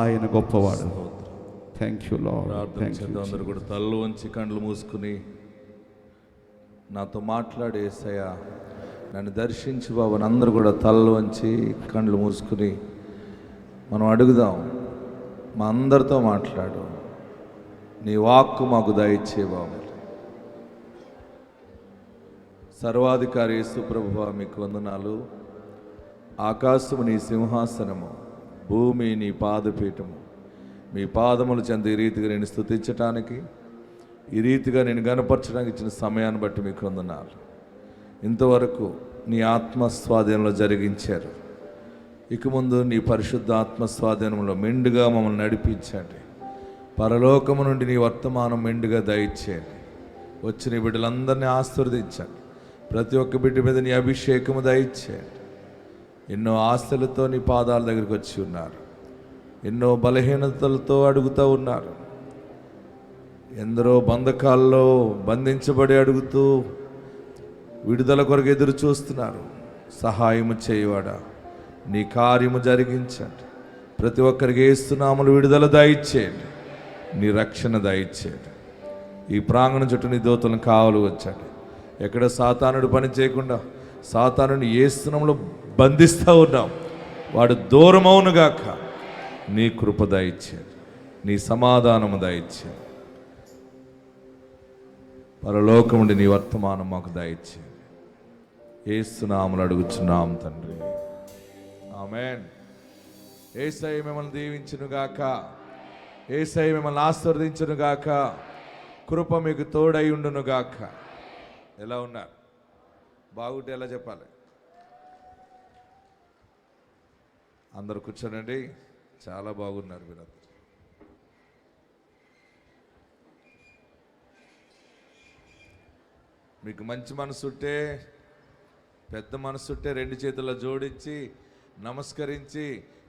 ఆయన గొప్పవాడు. Thank you lord. అందరూ కూడా తల్లు వంచి కండ్లు మూసుకుని నాతో మాట్లాడే యేసయ్యా నన్ను దర్శించి బాబు. అందరూ కూడా తల్లు వంచి కండ్లు మూసుకుని మనం అడుగుదాం. మా అందరితో మాట్లాడు, నీ వాక్కు మాకు దయచే బాబు. సర్వాధికారి యేసు ప్రభువా మీకు వందనాలు. ఆకాశము నీ సింహాసనము, భూమి నీ పాదపీఠము. మీ పాదములు చెంత ఈ రీతిగా నేను స్తుతించటానికి, ఈ రీతిగా నేను గనపరచడానికి ఇచ్చిన సమయాన్ని బట్టి మీకు వందనాలు. ఇంతవరకు నీ ఆత్మస్వాధీనంలో జరిగించారు. ఇక ముందు నీ పరిశుద్ధ ఆత్మస్వాధీనంలో మెండుగా మమ్మల్ని నడిపించండి. పరలోకము నుండి నీ వర్తమానం మెండుగా దయచేయండి. వచ్చిన బిడ్డలందరినీ ఆశీర్వదించండి. ప్రతి ఒక్క బిడ్డ మీద నీ అభిషేకము దయచేయండి. ఎన్నో ఆశలతో నీ పాదాల దగ్గరికి వచ్చి ఉన్నారు. ఎన్నో బలహీనతలతో అడుగుతూ ఉన్నారు. ఎందరో బంధకాల్లో బంధించబడి అడుగుతూ విడుదల కొరకు ఎదురు చూస్తున్నారు. సహాయము చేయవాడా, నీ కార్యము జరిగించండి. ప్రతి ఒక్కరికి యేసునామములో విడుదల దయచేయండి. నీ రక్షణ దయచేయండి. ఈ ప్రాంగణం చుట్టూ నీ దూతలను కావలు వచ్చండి. ఎక్కడ సాతానుడు పని చేయకుండా సాతానుని యేసునామములో బంధిస్తూ ఉన్నాం. వాడు దూరమవునుగాక. నీ కృప దయచేయండి. నీ సమాధానము దయచేయండి. పరలోకముండి నీ వర్తమానం మాకు దయచేయండి. యేసునామములో అడుగుచున్నాం తండ్రి, ఆమేన్. యేసయ్య మిమ్మల్ని దీవించునుగాక. యేసయ్య మిమ్మల్ని ఆశీర్వదించునుగాక. కృప మీకు తోడై ఉండునుగాక. ఎలా ఉన్నారు? బాగుంటే ఎలా చెప్పాలి? అందరు కూర్చోనండి. చాలా బాగున్నారు మీరందరూ. మీకు మంచి మనసు ఉంటే, పెద్ద మనసు ఉంటే రెండు చేతుల్లో జోడించి నమస్కరించి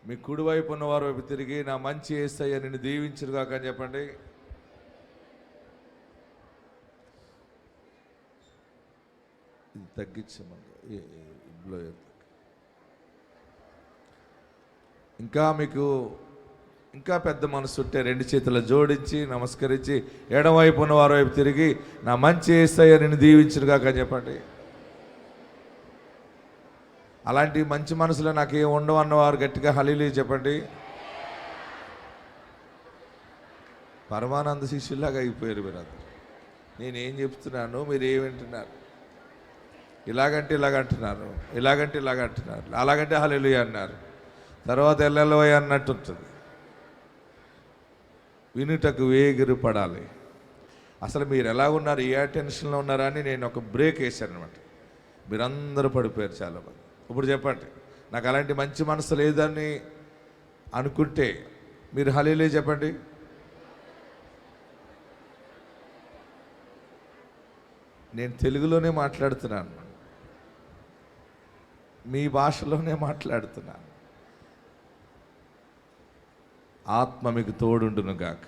మీ కుడివైపు ఉన్న వారి వైపు తిరిగి నా మంచి యేసయ్య నిన్ను దీవించునుగాక అని చెప్పండి. ఇది తగ్గించమండి. ఇంకా మీకు ఇంకా పెద్ద మనసు ఉంటే రెండు చేతులు జోడించి నమస్కరించి ఎడమవైపు ఉన్న వారి వైపు తిరిగి నా మంచి యేసయ్య నిన్ను దీవించునుగాక అని చెప్పండి. అలాంటి మంచి మనసులో నాకేం ఉండవు అన్నవారు గట్టిగా హల్లెలూయా చెప్పండి. పరమానంద శిష్యులాగా అయిపోయారు మీరందరూ. నేనేం చెప్తున్నాను, మీరు ఏం వింటున్నారు? ఇలాగంటే ఇలాగంటున్నారు, ఇలాగంటే ఇలాగంటున్నారు, అలాగంటే హల్లెలూయా అన్నారు, తర్వాత ఎల్లెలవయ్య అన్నట్టు ఉంటుంది. వినుటకు వేగిరి పడాలి. అసలు మీరు ఎలా ఉన్నారు, ఏ టెన్షన్లో ఉన్నారా అని నేను ఒక బ్రేక్ వేశాను అనమాట. మీరందరూ పడిపోయారు చాలామంది. ఇప్పుడు చెప్పండి, నాకు అలాంటి మంచి మనసు లేదని అనుకుంటే మీరు హల్లెలూయా చెప్పండి. నేను తెలుగులోనే మాట్లాడుతున్నాను, మీ భాషలోనే మాట్లాడుతున్నాను. ఆత్మ మీకు తోడుండును గాక.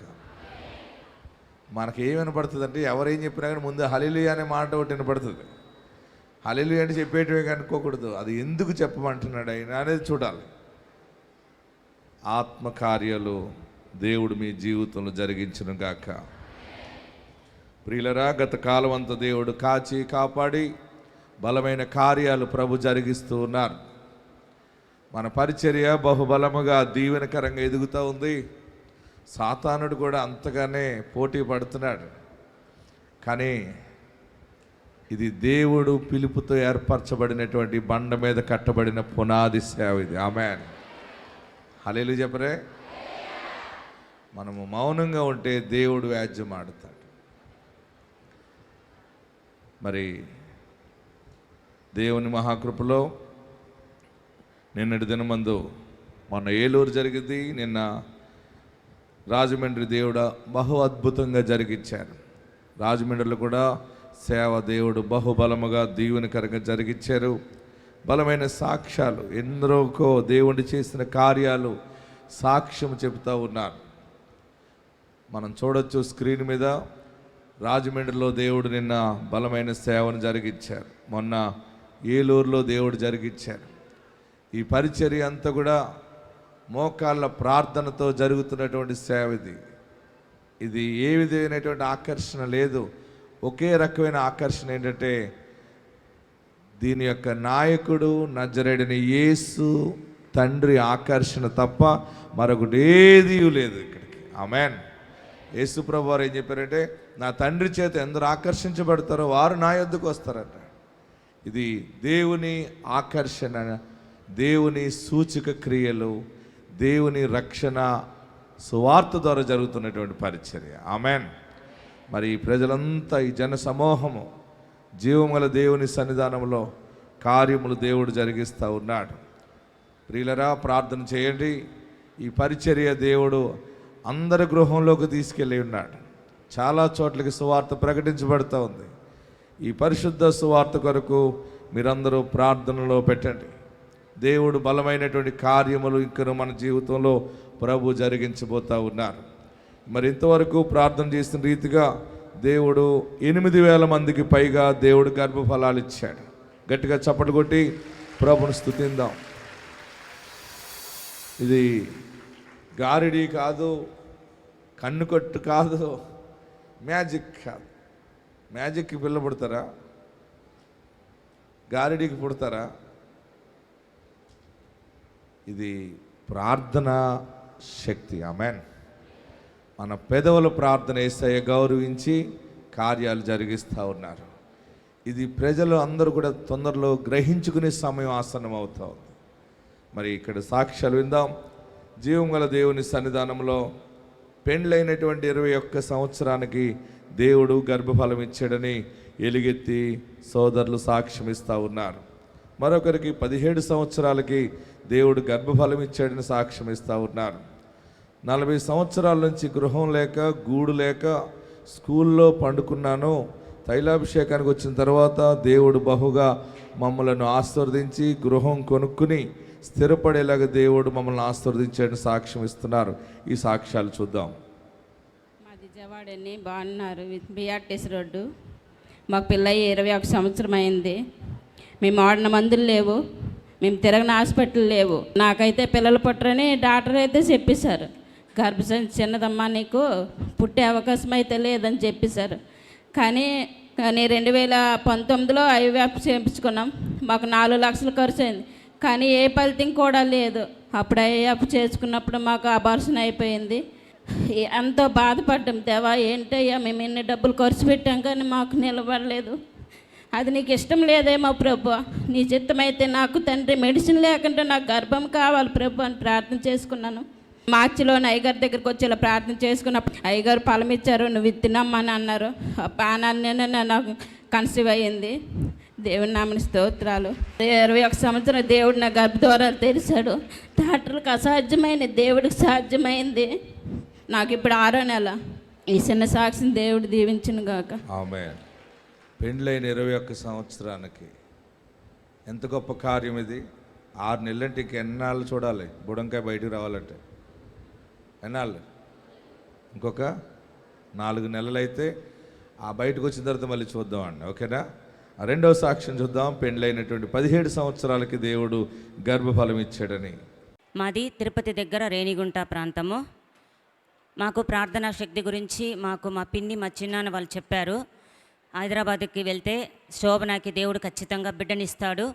మనకి ఏం వినపడుతుంది అంటే, ఎవరేం చెప్పినా కానీ ముందు హల్లెలూయా అనే మాట ఒకటి వినపడుతుంది. హల్లెలూయా అంటే చెప్పేటివే అనుకోకూడదు. అది ఎందుకు చెప్పమంటున్నాడు ఆయన అనేది చూడాలి. ఆత్మకార్యాలు దేవుడు మీ జీవితంలో జరిగించును గాక. ప్రియులరా, గత కాలం అంతా దేవుడు కాచి కాపాడి బలమైన కార్యాలు ప్రభు జరిగిస్తూ ఉన్నారు. మన పరిచర్య బహుబలముగా దీవెనకరంగా ఎదుగుతూ ఉంది. సాతానుడు కూడా అంతగానే పోటీ పడుతున్నాడు. కానీ ఇది దేవుడు పిలుపుతో ఏర్పరచబడినటువంటి బండ మీద కట్టబడిన పునాది సేవ ఇది. ఆమేన్. హల్లెలూయా చెప్పరే. మనము మౌనంగా ఉంటే దేవుడు వ్యాజ్యం ఆడుతాడు. మరి దేవుని మహాకృపలో నిన్నటి దినమందు మొన్న ఏలూరు జరిగింది, నిన్న రాజమండ్రి దేవుడు బహు అద్భుతంగా జరిగించారు. రాజమండ్రిలో కూడా సేవ దేవుడు బహుబలముగా దీవెనకరంగా జరిగించారు. బలమైన సాక్ష్యాలు, ఎందరికో దేవుడు చేసిన కార్యాలు సాక్ష్యం చెబుతూ ఉన్నారు. మనం చూడొచ్చు స్క్రీన్ మీద. రాజమండ్రిలో దేవుడు నిన్న బలమైన సేవను జరిగించారు. మొన్న ఏలూరులో దేవుడు జరిగించారు. ఈ పరిచర్య అంతా కూడా మోకాళ్ళ ప్రార్థనతో జరుగుతున్నటువంటి సేవ ఇది ఏ విధమైనటువంటి ఆకర్షణ లేదు. ఒకే రకమైన ఆకర్షణ ఏంటంటే దీని యొక్క నాయకుడు నజరేయుడైన యేసు తండ్రి ఆకర్షణ తప్ప మరొకటి ఏదీ లేదు ఇక్కడికి. ఆమేన్. యేసు ప్రభు వారు ఏం చెప్పారంటే, నా తండ్రి చేత ఎందరు ఆకర్షించబడతారో వారు నా యొద్దకు వస్తారట. ఇది దేవుని ఆకర్షణ, దేవుని సూచక క్రియలు, దేవుని రక్షణ సువార్త ద్వారా జరుగుతున్నటువంటి పరిచర్య. ఆమేన్. మరి ఈ ప్రజలంతా, ఈ జన సమూహము జీవముల దేవుని సన్నిధానంలో కార్యములు దేవుడు జరిగిస్తూ ఉన్నాడు. ప్రియులరా, ప్రార్థన చేయండి. ఈ పరిచర్య దేవుడు అందరి గృహంలోకి తీసుకెళ్ళి ఉన్నాడు. చాలా చోట్లకి సువార్త ప్రకటించబడుతూ ఉంది. ఈ పరిశుద్ధ సువార్త కొరకు మీరందరూ ప్రార్థనలో పెట్టండి. దేవుడు బలమైనటువంటి కార్యములు ఇంకా మన జీవితంలో ప్రభు జరిగించబోతూ ఉన్నారు. మరి ఇంతవరకు ప్రార్థన చేసిన రీతిగా దేవుడు 8,000 మందికి పైగా దేవుడు గర్భఫలాలు ఇచ్చాడు. గట్టిగా చప్పట్లు కొట్టి ప్రభుని స్తుతిందాం. ఇది గారిడి కాదు, కన్ను కొట్టు కాదు, మ్యాజిక్ కాదు. మ్యాజిక్కి పిల్ల పుడతారా? గారిడికి పుడతారా? ఇది ప్రార్థన శక్తి. ఆమేన్. మన పెదవుల ప్రార్థన యేసయ్య గౌరవించి కార్యాలు జరిగిస్తూ ఉన్నారు. ఇది ప్రజలు అందరూ కూడా తొందరలో గ్రహించుకునే సమయం ఆసన్నం అవుతా ఉంది. మరి ఇక్కడ సాక్ష్యాలు విందాం. జీవం గల దేవుని సన్నిధానంలో పెండ్లైనటువంటి 21 సంవత్సరానికి దేవుడు గర్భఫలం ఇచ్చాడని ఎలుగెత్తి సోదరులు సాక్ష్యం ఇస్తూ ఉన్నారు. మరొకరికి 17 సంవత్సరాలకి దేవుడు గర్భఫలం ఇచ్చాడని సాక్ష్యం ఇస్తూ ఉన్నారు. 40 సంవత్సరాల నుంచి గృహం లేక, గూడు లేక స్కూల్లో పండుకున్నాను. తైలాభిషేకానికి వచ్చిన తర్వాత దేవుడు బహుగా మమ్మలను ఆశీర్వదించి గృహం కొనుక్కుని స్థిరపడేలాగా దేవుడు మమ్మల్ని ఆశీర్వదించాడని సాక్ష్యం ఇస్తున్నారు. ఈ సాక్ష్యాలు చూద్దాం. మాది జవాడని బాగున్నారు, బిఆర్టీసీ రోడ్డు. మాకు పిల్లయ్యి 21 సంవత్సరం అయింది. మేము వాడిన మందులు లేవు, మేము తిరగని హాస్పిటల్ లేవు. నాకైతే పిల్లలు పుట్టరని డాక్టర్ అయితే చెప్పేశారు. గర్భసంచి చిన్నదమ్మా, నీకు పుట్టే అవకాశం అయితే లేదని చెప్పేశారు. కానీ 2019లో ఐవీఎఫ్ చేయించుకున్నాం. మాకు 4 లక్షలు ఖర్చు అయింది. కానీ ఏ ఫలితం కూడా లేదు. అప్పుడు ఐవీఎఫ్ చేసుకున్నప్పుడు మాకు అబార్షన్ అయిపోయింది. ఎంతో బాధపడ్డాం. దేవా, ఏంటయ్యా మేము ఎన్ని డబ్బులు ఖర్చు పెట్టాం కానీ మాకు నిలబడలేదు. అది నీకు ఇష్టం లేదేమో ప్రభు, నీ చిత్తమైతే నాకు తండ్రి మెడిసిన్ లేకుండా నాకు గర్భం కావాలి ప్రభు అని ప్రార్థన చేసుకున్నాను. మార్చిలో అయ్యగారి దగ్గరికి వచ్చి ఇలా ప్రార్థన చేసుకున్నప్పుడు అయ్యగారు ఫలం ఇచ్చారు, నువ్వు తినమ్మని అన్నారు. ఆ పానాన్ని నాకు కన్సీవ్ అయ్యింది. దేవుని నామని స్తోత్రాలు. 21 సంవత్సరం దేవుడు నా గర్భద్వారాలు తెరిచాడు. డాక్టర్లకు అసాధ్యమైంది, దేవుడికి సాధ్యమైంది. నాకు ఇప్పుడు 6వ నెల. ఈ చిన్న సాక్షిని దేవుడు దీవించును గాక. ఆమేన్. పెండ్లైన 21 సంవత్సరానికి ఎంత గొప్ప కార్యం ఇది. 6 నెలలంటే ఇంక ఎన్నాళ్ళు చూడాలి బుడంకాయ బయటికి రావాలంటే? ఎన్నాళ్ళు? ఇంకొక 4 నెలలు అయితే ఆ బయటకు వచ్చిన తర్వాత మళ్ళీ చూద్దామండి. ఓకేనా? రెండవ సాక్ష్యం చూద్దాం. పెండ్లైనటువంటి 17 సంవత్సరాలకి దేవుడు గర్భఫలం ఇచ్చాడని. మాది తిరుపతి దగ్గర రేణిగుంట ప్రాంతము. మాకు ప్రార్థనా శక్తి గురించి మా పిన్ని, మా చిన్నాన్న వాళ్ళు చెప్పారు. హైదరాబాద్కి వెళ్తే శోభనాకి దేవుడు ఖచ్చితంగా బిడ్డనిస్తాడు,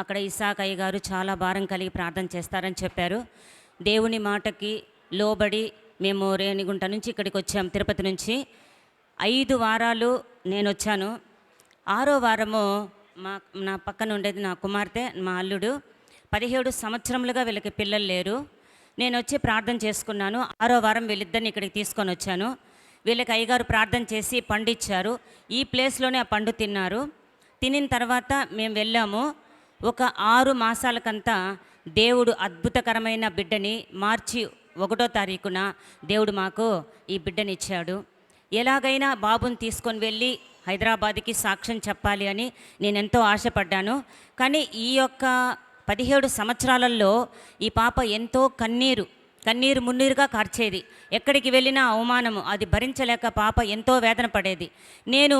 అక్కడ ఇసాక్ అయ్య గారు చాలా భారం కలిగి ప్రార్థన చేస్తారని చెప్పారు. దేవుని మాటకి లోబడి మేము రేణిగుంట నుంచి ఇక్కడికి వచ్చాము, తిరుపతి నుంచి. 5 వారాలు నేను వచ్చాను. 6వ వారము నా పక్కన ఉండేది నా కుమార్తె, మా అల్లుడు. 17 సంవత్సరములుగా వీళ్ళకి పిల్లలు లేరు. నేను వచ్చి ప్రార్థన చేసుకున్నాను. 6వ వారం వీళ్ళిద్దరిని ఇక్కడికి తీసుకొని వచ్చాను. వీళ్ళకి అయ్యగారు ప్రార్థన చేసి పండు ఇచ్చారు. ఈ ప్లేస్లోనే ఆ పండు తిన్నారు. తినిన తర్వాత మేము వెళ్ళాము. ఒక 6 మాసాలకంతా దేవుడు అద్భుతకరమైన బిడ్డని మార్చి 1వ తారీఖున దేవుడు మాకు ఈ బిడ్డనిచ్చాడు. ఎలాగైనా బాబుని తీసుకొని వెళ్ళి హైదరాబాద్కి సాక్ష్యం చెప్పాలి అని నేను ఎంతో ఆశపడ్డాను. కానీ ఈ యొక్క 17 సంవత్సరాలలో ఈ పాప ఎంతో కన్నీరు మున్నీరుగా కార్చేది. ఎక్కడికి వెళ్ళినా అవమానము, అది భరించలేక పాప ఎంతో వేదన పడేది. నేను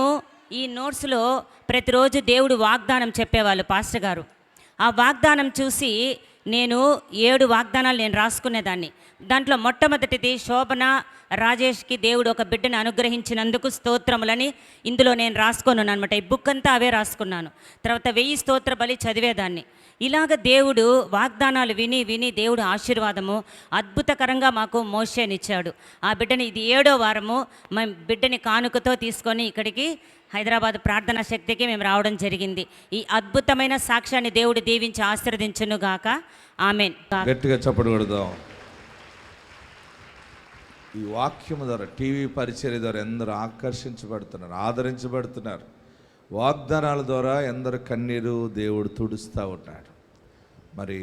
ఈ నోట్స్లో ప్రతిరోజు దేవుడు వాగ్దానం చెప్పేవాళ్ళు పాస్టర్ గారు. ఆ వాగ్దానం చూసి నేను 7 వాగ్దానాలు నేను రాసుకునేదాన్ని. దాంట్లో మొట్టమొదటిది శోభన రాజేష్కి దేవుడు ఒక బిడ్డను అనుగ్రహించినందుకు స్తోత్రములని ఇందులో నేను రాసుకున్నాను అనమాట. ఈ బుక్ అంతా అవే రాసుకున్నాను. తర్వాత 1000 స్తోత్ర బలి చదివేదాన్ని. ఇలాగ దేవుడు వాగ్దానాలు విని విని దేవుడు ఆశీర్వాదము అద్భుతకరంగా మాకు మోషేనిచ్చాడు. ఆ బిడ్డని ఇది 7వ వారము మేము బిడ్డని కానుకతో తీసుకొని ఇక్కడికి హైదరాబాద్ ప్రార్థనా శక్తికి మేము రావడం జరిగింది. ఈ అద్భుతమైన సాక్ష్యాన్ని దేవుడు దీవించి ఆశీర్వదించును గాక. ఆమెన్. గట్టిగా చప్పట్లు కొడదాం. ఈ వాక్యం ద్వారా టీవీ పరిచర్య ద్వారా ఎందరో ఆకర్షించబడుతున్నారు, ఆదరించబడుతున్నారు. వాగ్దానాల ద్వారా ఎందరు కన్నీరు దేవుడు తుడుస్తూ ఉన్నాడు. మరి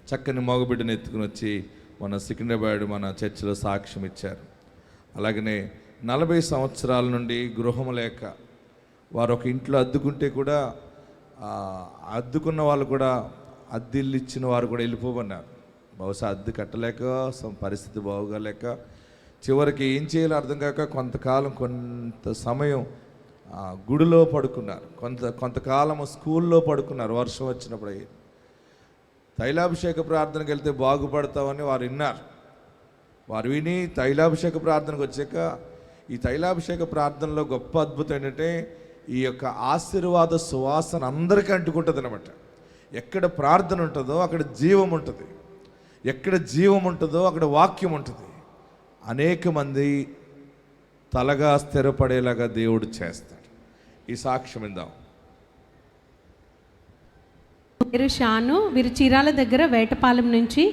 చక్కని మగబిడ్డను ఎత్తుకుని వచ్చి మన సికింద్రాబాద్ మన చర్చిలో సాక్ష్యం ఇచ్చారు. అలాగనే 40 సంవత్సరాల నుండి గృహం లేక వారు ఒక ఇంట్లో అద్దుకుంటే కూడా అద్దుకున్న వాళ్ళు కూడా అద్దెల్లు ఇచ్చిన వారు కూడా వెళ్ళిపోమన్నారు. బహుశా అద్దె కట్టలేక పరిస్థితి బాగోలేక చివరికి ఏం చేయాలో అర్థం కాక కొంత సమయం గుడిలో పడుకున్నారు, కొంతకాలం స్కూల్లో పడుకున్నారు. వర్షం వచ్చినప్పుడు తైలాభిషేక ప్రార్థనకు వెళ్తే బాగుపడతామని వారు విన్నారు. వారు విని తైలాభిషేక ప్రార్థనకు వచ్చాక ఈ తైలాభిషేక ప్రార్థనలో గొప్ప అద్భుతం ఏంటంటే ఈ యొక్క ఆశీర్వాద సువాసన అందరికీ అంటుకుంటుంది అనమాట. ఎక్కడ ప్రార్థన ఉంటుందో అక్కడ జీవం ఉంటుంది, ఎక్కడ జీవం ఉంటుందో అక్కడ వాక్యం ఉంటుంది. అనేక మంది తలగా స్థిరపడేలాగా దేవుడు చేస్తాడు. ఈ సాక్ష్యం ఇందాం. పేరు షాను, వీరు చీరాల దగ్గర వేటపాలెం నుంచి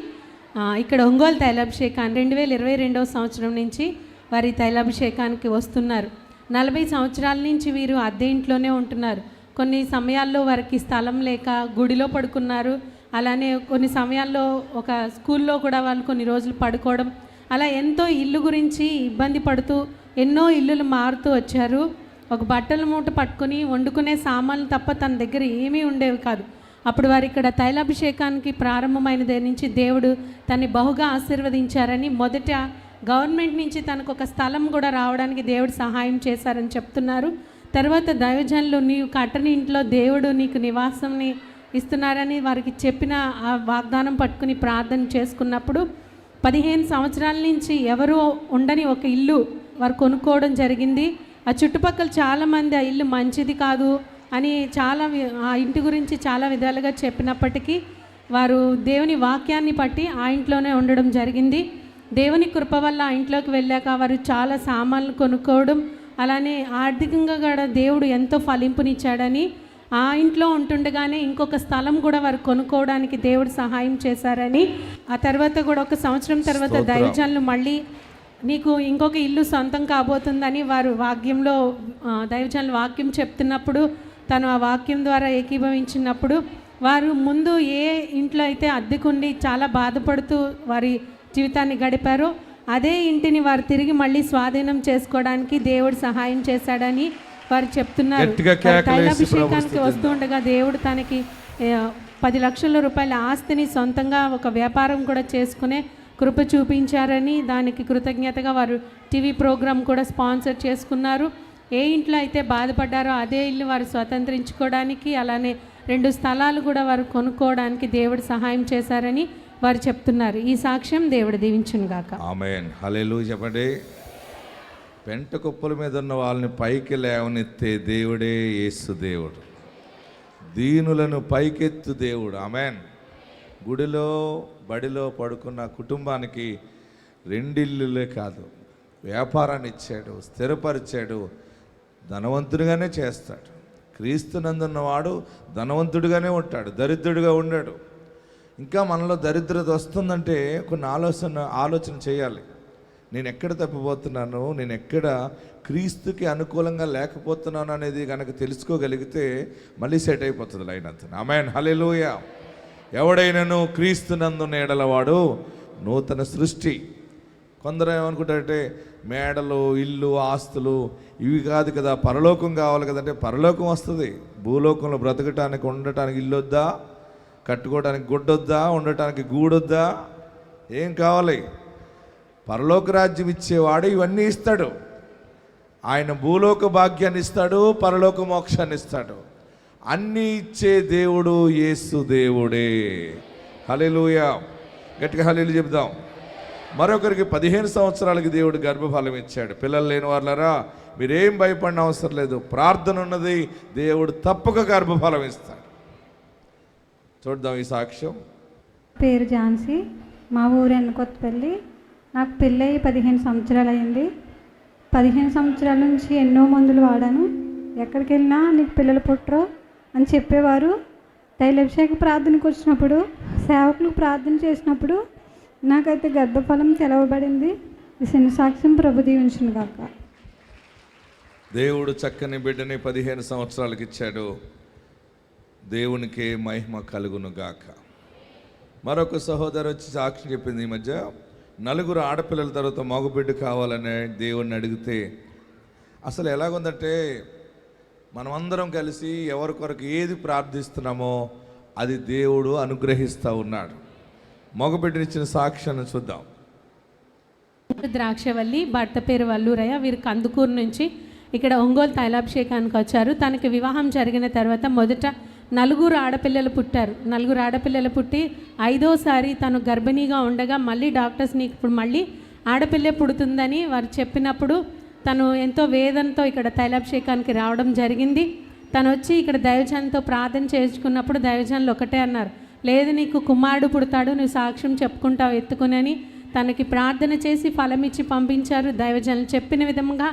ఇక్కడ ఒంగోలు తైలాభిషేకాన్ని 2022వ సంవత్సరం నుంచి వారి తైలాభిషేకానికి వస్తున్నారు. 40 సంవత్సరాల నుంచి వీరు అద్దె ఇంట్లోనే ఉంటున్నారు. కొన్ని సమయాల్లో వారికి స్థలం లేక గుడిలో పడుకున్నారు. అలానే కొన్ని సమయాల్లో ఒక స్కూల్లో కూడా వాళ్ళు కొన్ని రోజులు పడుకోవడం, అలా ఎంతో ఇల్లు గురించి ఇబ్బంది పడుతూ ఎన్నో ఇల్లులు మారుతూ వచ్చారు. ఒక బట్టల మూట పట్టుకుని వండుకునే సామాన్లు తప్ప తన దగ్గర ఏమీ ఉండేవి కాదు. అప్పుడు వారు ఇక్కడ తైలాభిషేకానికి ప్రారంభమైన దగ్గర నుంచి దేవుడు తన్ని బహుగా ఆశీర్వదించారని, మొదట గవర్నమెంట్ నుంచి తనకు ఒక స్థలం కూడా రావడానికి దేవుడు సహాయం చేశారని చెప్తున్నారు. తర్వాత దైవజనులు నీవు కట్టని ఇంట్లో దేవుడు నీకు నివాసంని ఇస్తున్నారని వారికి చెప్పిన ఆ వాగ్దానం పట్టుకుని ప్రార్థన చేసుకున్నప్పుడు 15 సంవత్సరాల నుంచి ఎవరు ఉండని ఒక ఇల్లు వారు కొనుక్కోవడం జరిగింది. ఆ చుట్టుపక్కల చాలామంది ఆ ఇల్లు మంచిది కాదు అని ఆ ఇంటి గురించి చాలా విధాలుగా చెప్పినప్పటికీ వారు దేవుని వాక్యాన్ని పట్టి ఆ ఇంట్లోనే ఉండడం జరిగింది. దేవుని కృప వల్ల ఆ ఇంట్లోకి వెళ్ళాక వారు చాలా సామాన్లు కొనుక్కోవడం, అలానే ఆర్థికంగా కూడా దేవుడు ఎంతో ఫలింపునిచ్చాడని ఆ ఇంట్లో ఉంటుండగానే ఇంకొక స్థలం కూడా వారు కొనుక్కోవడానికి దేవుడు సహాయం చేశారని, ఆ తర్వాత కూడా 1 సంవత్సరం తర్వాత దైవజనులు మళ్ళీ నీకు ఇంకొక ఇల్లు సొంతం కాబోతుందని వారు వాక్యంలో దైవజనులు వాక్యం చెప్తున్నప్పుడు తను ఆ వాక్యం ద్వారా ఏకీభవించినప్పుడు వారు ముందు ఏ ఇంట్లో అయితే అద్దెకుండి చాలా బాధపడుతూ వారి జీవితాన్ని గడిపారో అదే ఇంటిని వారు తిరిగి మళ్ళీ స్వాధీనం చేసుకోవడానికి దేవుడు సహాయం చేశాడని వారు చెప్తున్నారు. తైలాభిషేకానికి వస్తూ ఉండగా దేవుడు తనకి 10 లక్షల రూపాయల ఆస్తిని సొంతంగా ఒక వ్యాపారం కూడా చేసుకునే కృప చూపించారని, దానికి కృతజ్ఞతగా వారు టీవీ ప్రోగ్రాం కూడా స్పాన్సర్ చేసుకున్నారు. ఏ ఇంట్లో అయితే బాధపడ్డారో అదే ఇల్లు వారు స్వతంత్రించుకోవడానికి, అలానే 2 స్థలాలు కూడా వారు కొనుక్కోవడానికి దేవుడు సహాయం చేశారని వారు చెప్తున్నారు. ఈ సాక్ష్యం దేవుడు దీవించును గాక. ఆమేన్. హల్లెలూయా చెప్పండి. పెంట కుప్పల మీద ఉన్న వాళ్ళని పైకి లేవనెత్తే దేవుడే యేసు దేవుడు. దీనులను పైకెత్తు దేవుడు. ఆమేన్. గుడిలో బడిలో పడుకున్న కుటుంబానికి 2 ఇల్లులే కాదు, వ్యాపారాన్ని ఇచ్చాడు, స్థిరపరిచాడు, ధనవంతుడిగానే చేస్తాడు. క్రీస్తునందున్నవాడు ధనవంతుడిగానే ఉంటాడు, దరిద్రుడిగా ఉండాడు. ఇంకా మనలో దరిద్రత వస్తుందంటే కొన్ని ఆలోచన చేయాలి. నేను ఎక్కడ తప్పిపోతున్నాను, నేను ఎక్కడ క్రీస్తుకి అనుకూలంగా లేకపోతున్నాను అనేది కనుక తెలుసుకోగలిగితే మళ్ళీ సెట్ అయిపోతుంది లైన్ అంతా. ఆమేన్. హల్లెలూయా. ఎవడైనాను క్రీస్తునందున్న ఎడలవాడు నూతన సృష్టి. కొందరు ఏమనుకుంటారంటే మేడలు, ఇల్లు, ఆస్తులు ఇవి కాదు కదా, పరలోకం కావాలి కదంటే పరలోకం వస్తుంది. భూలోకంలో బ్రతకటానికి ఉండటానికి ఇల్లు వద్దా, కట్టుకోవడానికి గుడ్డొద్దా, ఉండటానికి గూడొద్దా, ఏం కావాలి? పరలోక రాజ్యం ఇచ్చేవాడు ఇవన్నీ ఇస్తాడు. ఆయన భూలోక భాగ్యాన్ని ఇస్తాడు, పరలోక మోక్షాన్ని ఇస్తాడు. అన్నీ ఇచ్చే దేవుడు యేసు దేవుడే. హల్లెలూయా. గట్టిగా హల్లెలూయా చెప్దాం. మరొకరికి 15 సంవత్సరాలకి దేవుడు గర్భఫలం ఇచ్చాడు. పిల్లలు లేని వాళ్ళరా మీరేం భయపడిన అవసరం లేదు, ప్రార్థన ఉన్నది, దేవుడు తప్పక గర్భఫలం ఇస్తాడు. చూద్దాం ఈ సాక్ష్యం. పేరు ఝాన్సీ, మా ఊరు ఎన్నకొత్తపల్లి. నాకు పెళ్ళయి 15 సంవత్సరాలు అయింది. 15 సంవత్సరాల నుంచి ఎన్నో మందులు వాడాను. ఎక్కడికి వెళ్ళినా నీకు పిల్లలు పుట్టరు అని చెప్పేవారు. తైలాభిషేక ప్రార్థనకు వచ్చినప్పుడు, సేవకులకు ప్రార్థన చేసినప్పుడు నాకైతే గర్భఫలం తెలవబడింది. ఈ చిన్న సాక్ష్యం ప్రభు దీవించును గాక. దేవుడు చక్కని బిడ్డని 15 సంవత్సరాలకి ఇచ్చాడు. దేవునికే మహిమ కలుగును గాక. మరొక సహోదరు వచ్చి సాక్షి చెప్పింది, ఈ మధ్య 4 ఆడపిల్లల తర్వాత మగబిడ్డ కావాలని దేవుణ్ణి అడిగితే, అసలు ఎలాగుందంటే మనమందరం కలిసి ఎవరి కొరకు ఏది ప్రార్థిస్తున్నామో అది దేవుడు అనుగ్రహిస్తూ ఉన్నాడు. మగబిడ్డనిచ్చిన సాక్ష్యాన్ని చూద్దాం. ద్రాక్షవల్లి, భర్త పేరు వల్లూరయ్య. వీరు కందుకూరు నుంచి ఇక్కడ ఒంగోలు తైలాభిషేకానికి వచ్చారు. తనకి వివాహం జరిగిన తర్వాత మొదట 4 ఆడపిల్లలు పుట్టారు. 4 ఆడపిల్లలు పుట్టి 5వసారి తను గర్భిణీగా ఉండగా మళ్ళీ డాక్టర్స్ నీకు ఇప్పుడు మళ్ళీ ఆడపిల్ల పుడుతుందని వారు చెప్పినప్పుడు తను ఎంతో వేదనతో ఇక్కడ తైలాభిషేకానికి రావడం జరిగింది. తను వచ్చి ఇక్కడ దైవజనంతో ప్రార్థన చేసుకున్నప్పుడు దైవజనులు ఒకటే అన్నారు, లేదు నీకు కుమారుడు పుడతాడు, నువ్వు సాక్ష్యం చెప్పుకుంటావు ఎత్తుకునని తనకి ప్రార్థన చేసి ఫలం ఇచ్చి పంపించారు. దైవజనులు చెప్పిన విధంగా